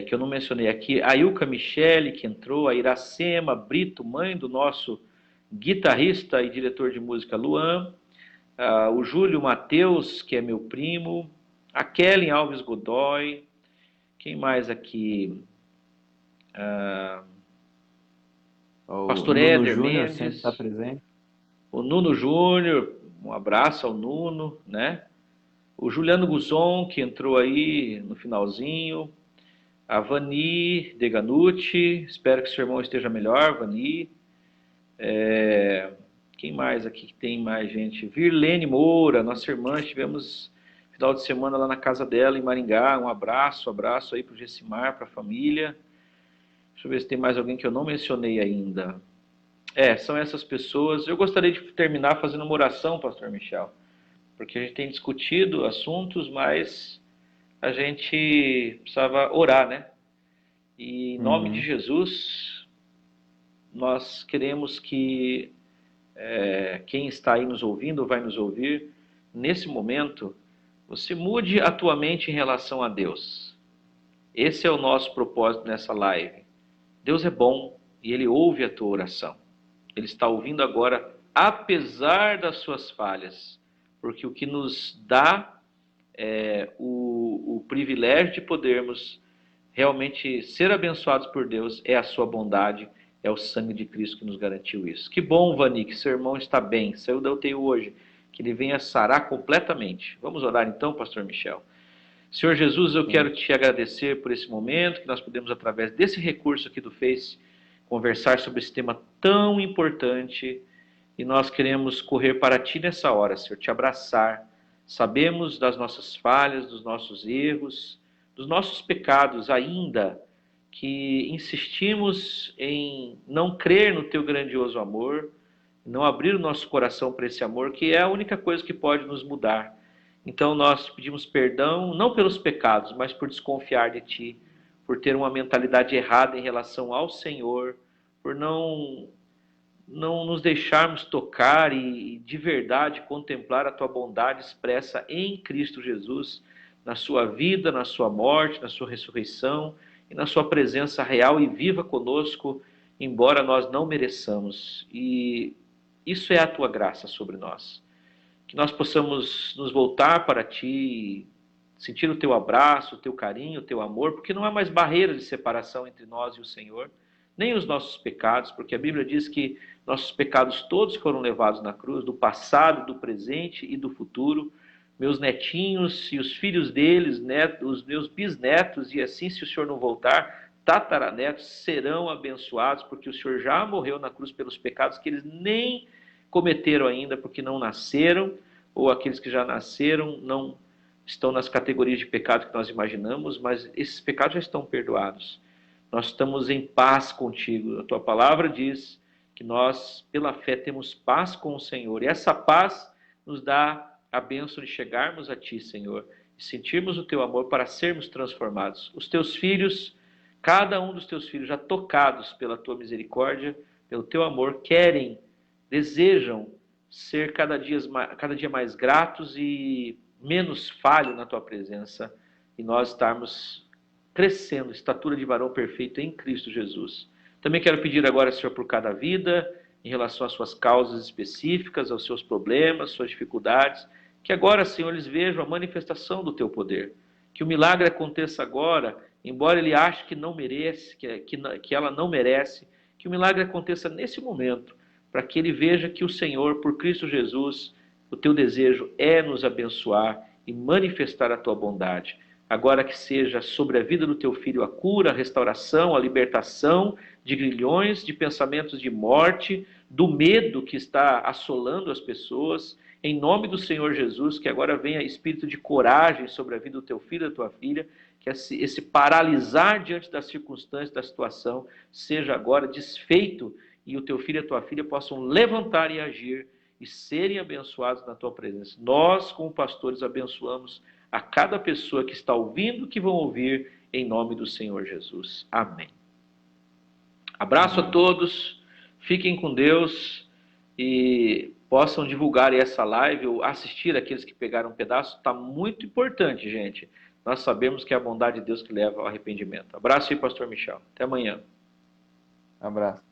que eu não mencionei aqui, a Ilka Michele, que entrou, a Iracema Brito, mãe do nosso guitarrista e diretor de música Luan, o Júlio Mateus, que é meu primo, a Kellen Alves Godoy, quem mais aqui? Pastor Éder Mendes, sempre está presente. O Nuno Júnior, um abraço ao Nuno, né? O Juliano Guzon, que entrou aí no finalzinho, a Vani Deganucci, espero que seu irmão esteja melhor, Vani. Quem mais aqui que tem mais gente? Virlene Moura, nossa irmã, estivemos final de semana lá na casa dela, em Maringá, um abraço aí para o Gessimar, para a família. Deixa eu ver se tem mais alguém que eu não mencionei ainda. São essas pessoas. Eu gostaria de terminar fazendo uma oração, pastor Michel, porque a gente tem discutido assuntos, mas a gente precisava orar, né? E em nome de Jesus, nós queremos que quem está aí nos ouvindo ou vai nos ouvir, nesse momento, você mude a tua mente em relação a Deus. Esse é o nosso propósito nessa live. Deus é bom e Ele ouve a tua oração. Ele está ouvindo agora, apesar das suas falhas, porque o que nos dá o privilégio de podermos realmente ser abençoados por Deus é a sua bondade, É o sangue de Cristo que nos garantiu isso. Que bom, Vani, que seu irmão está bem, saiu da UTI hoje, que ele venha sarar completamente. Vamos orar então, pastor Michel. Senhor Jesus, eu quero te agradecer por esse momento, que nós podemos, através desse recurso aqui do Face, conversar sobre esse tema tão importante, e nós queremos correr para ti nessa hora, Senhor, te abraçar. Sabemos das nossas falhas, dos nossos erros, dos nossos pecados ainda, que insistimos em não crer no teu grandioso amor, não abrir o nosso coração para esse amor, que é a única coisa que pode nos mudar. Então nós pedimos perdão, não pelos pecados, mas por desconfiar de ti, por ter uma mentalidade errada em relação ao Senhor, por não nos deixarmos tocar e de verdade contemplar a tua bondade expressa em Cristo Jesus, na sua vida, na sua morte, na sua ressurreição e na sua presença real e viva conosco, embora nós não mereçamos. E isso é a tua graça sobre nós. Que nós possamos nos voltar para ti, sentir o teu abraço, o teu carinho, o teu amor, porque não há mais barreira de separação entre nós e o Senhor, nem os nossos pecados, porque a Bíblia diz que nossos pecados todos foram levados na cruz, do passado, do presente e do futuro. Meus netinhos e os filhos deles, os meus bisnetos, e assim, se o Senhor não voltar, tataranetos serão abençoados, porque o Senhor já morreu na cruz pelos pecados que eles nem cometeram ainda, porque não nasceram, ou aqueles que já nasceram não estão nas categorias de pecado que nós imaginamos, mas esses pecados já estão perdoados. Nós estamos em paz contigo. A tua palavra diz que nós, pela fé, temos paz com o Senhor. E essa paz nos dá a bênção de chegarmos a ti, Senhor, e sentirmos o teu amor para sermos transformados. Os teus filhos, cada um dos teus filhos, já tocados pela tua misericórdia, pelo teu amor, desejam ser cada dia mais gratos e menos falho na tua presença, e nós estarmos crescendo, estatura de varão perfeito em Cristo Jesus. Também quero pedir agora, Senhor, por cada vida, em relação às suas causas específicas, aos seus problemas, suas dificuldades, que agora, Senhor, eles vejam a manifestação do teu poder. Que o milagre aconteça agora, embora ele ache que não merece, que ela não merece, que o milagre aconteça nesse momento, para que ele veja que o Senhor, por Cristo Jesus, o teu desejo é nos abençoar e manifestar a tua bondade. Agora que seja sobre a vida do teu filho a cura, a restauração, a libertação de grilhões, de pensamentos de morte, do medo que está assolando as pessoas. Em nome do Senhor Jesus, que agora venha espírito de coragem sobre a vida do teu filho e da tua filha, que esse paralisar diante das circunstâncias, da situação, seja agora desfeito e o teu filho e a tua filha possam levantar e agir e serem abençoados na tua presença. Nós, como pastores, abençoamos a cada pessoa que está ouvindo, que vão ouvir, em nome do Senhor Jesus. Amém. Abraço a todos, fiquem com Deus e possam divulgar essa live ou assistir aqueles que pegaram um pedaço. Está muito importante, gente. Nós sabemos que é a bondade de Deus que leva ao arrependimento. Abraço aí, pastor Michel. Até amanhã. Abraço.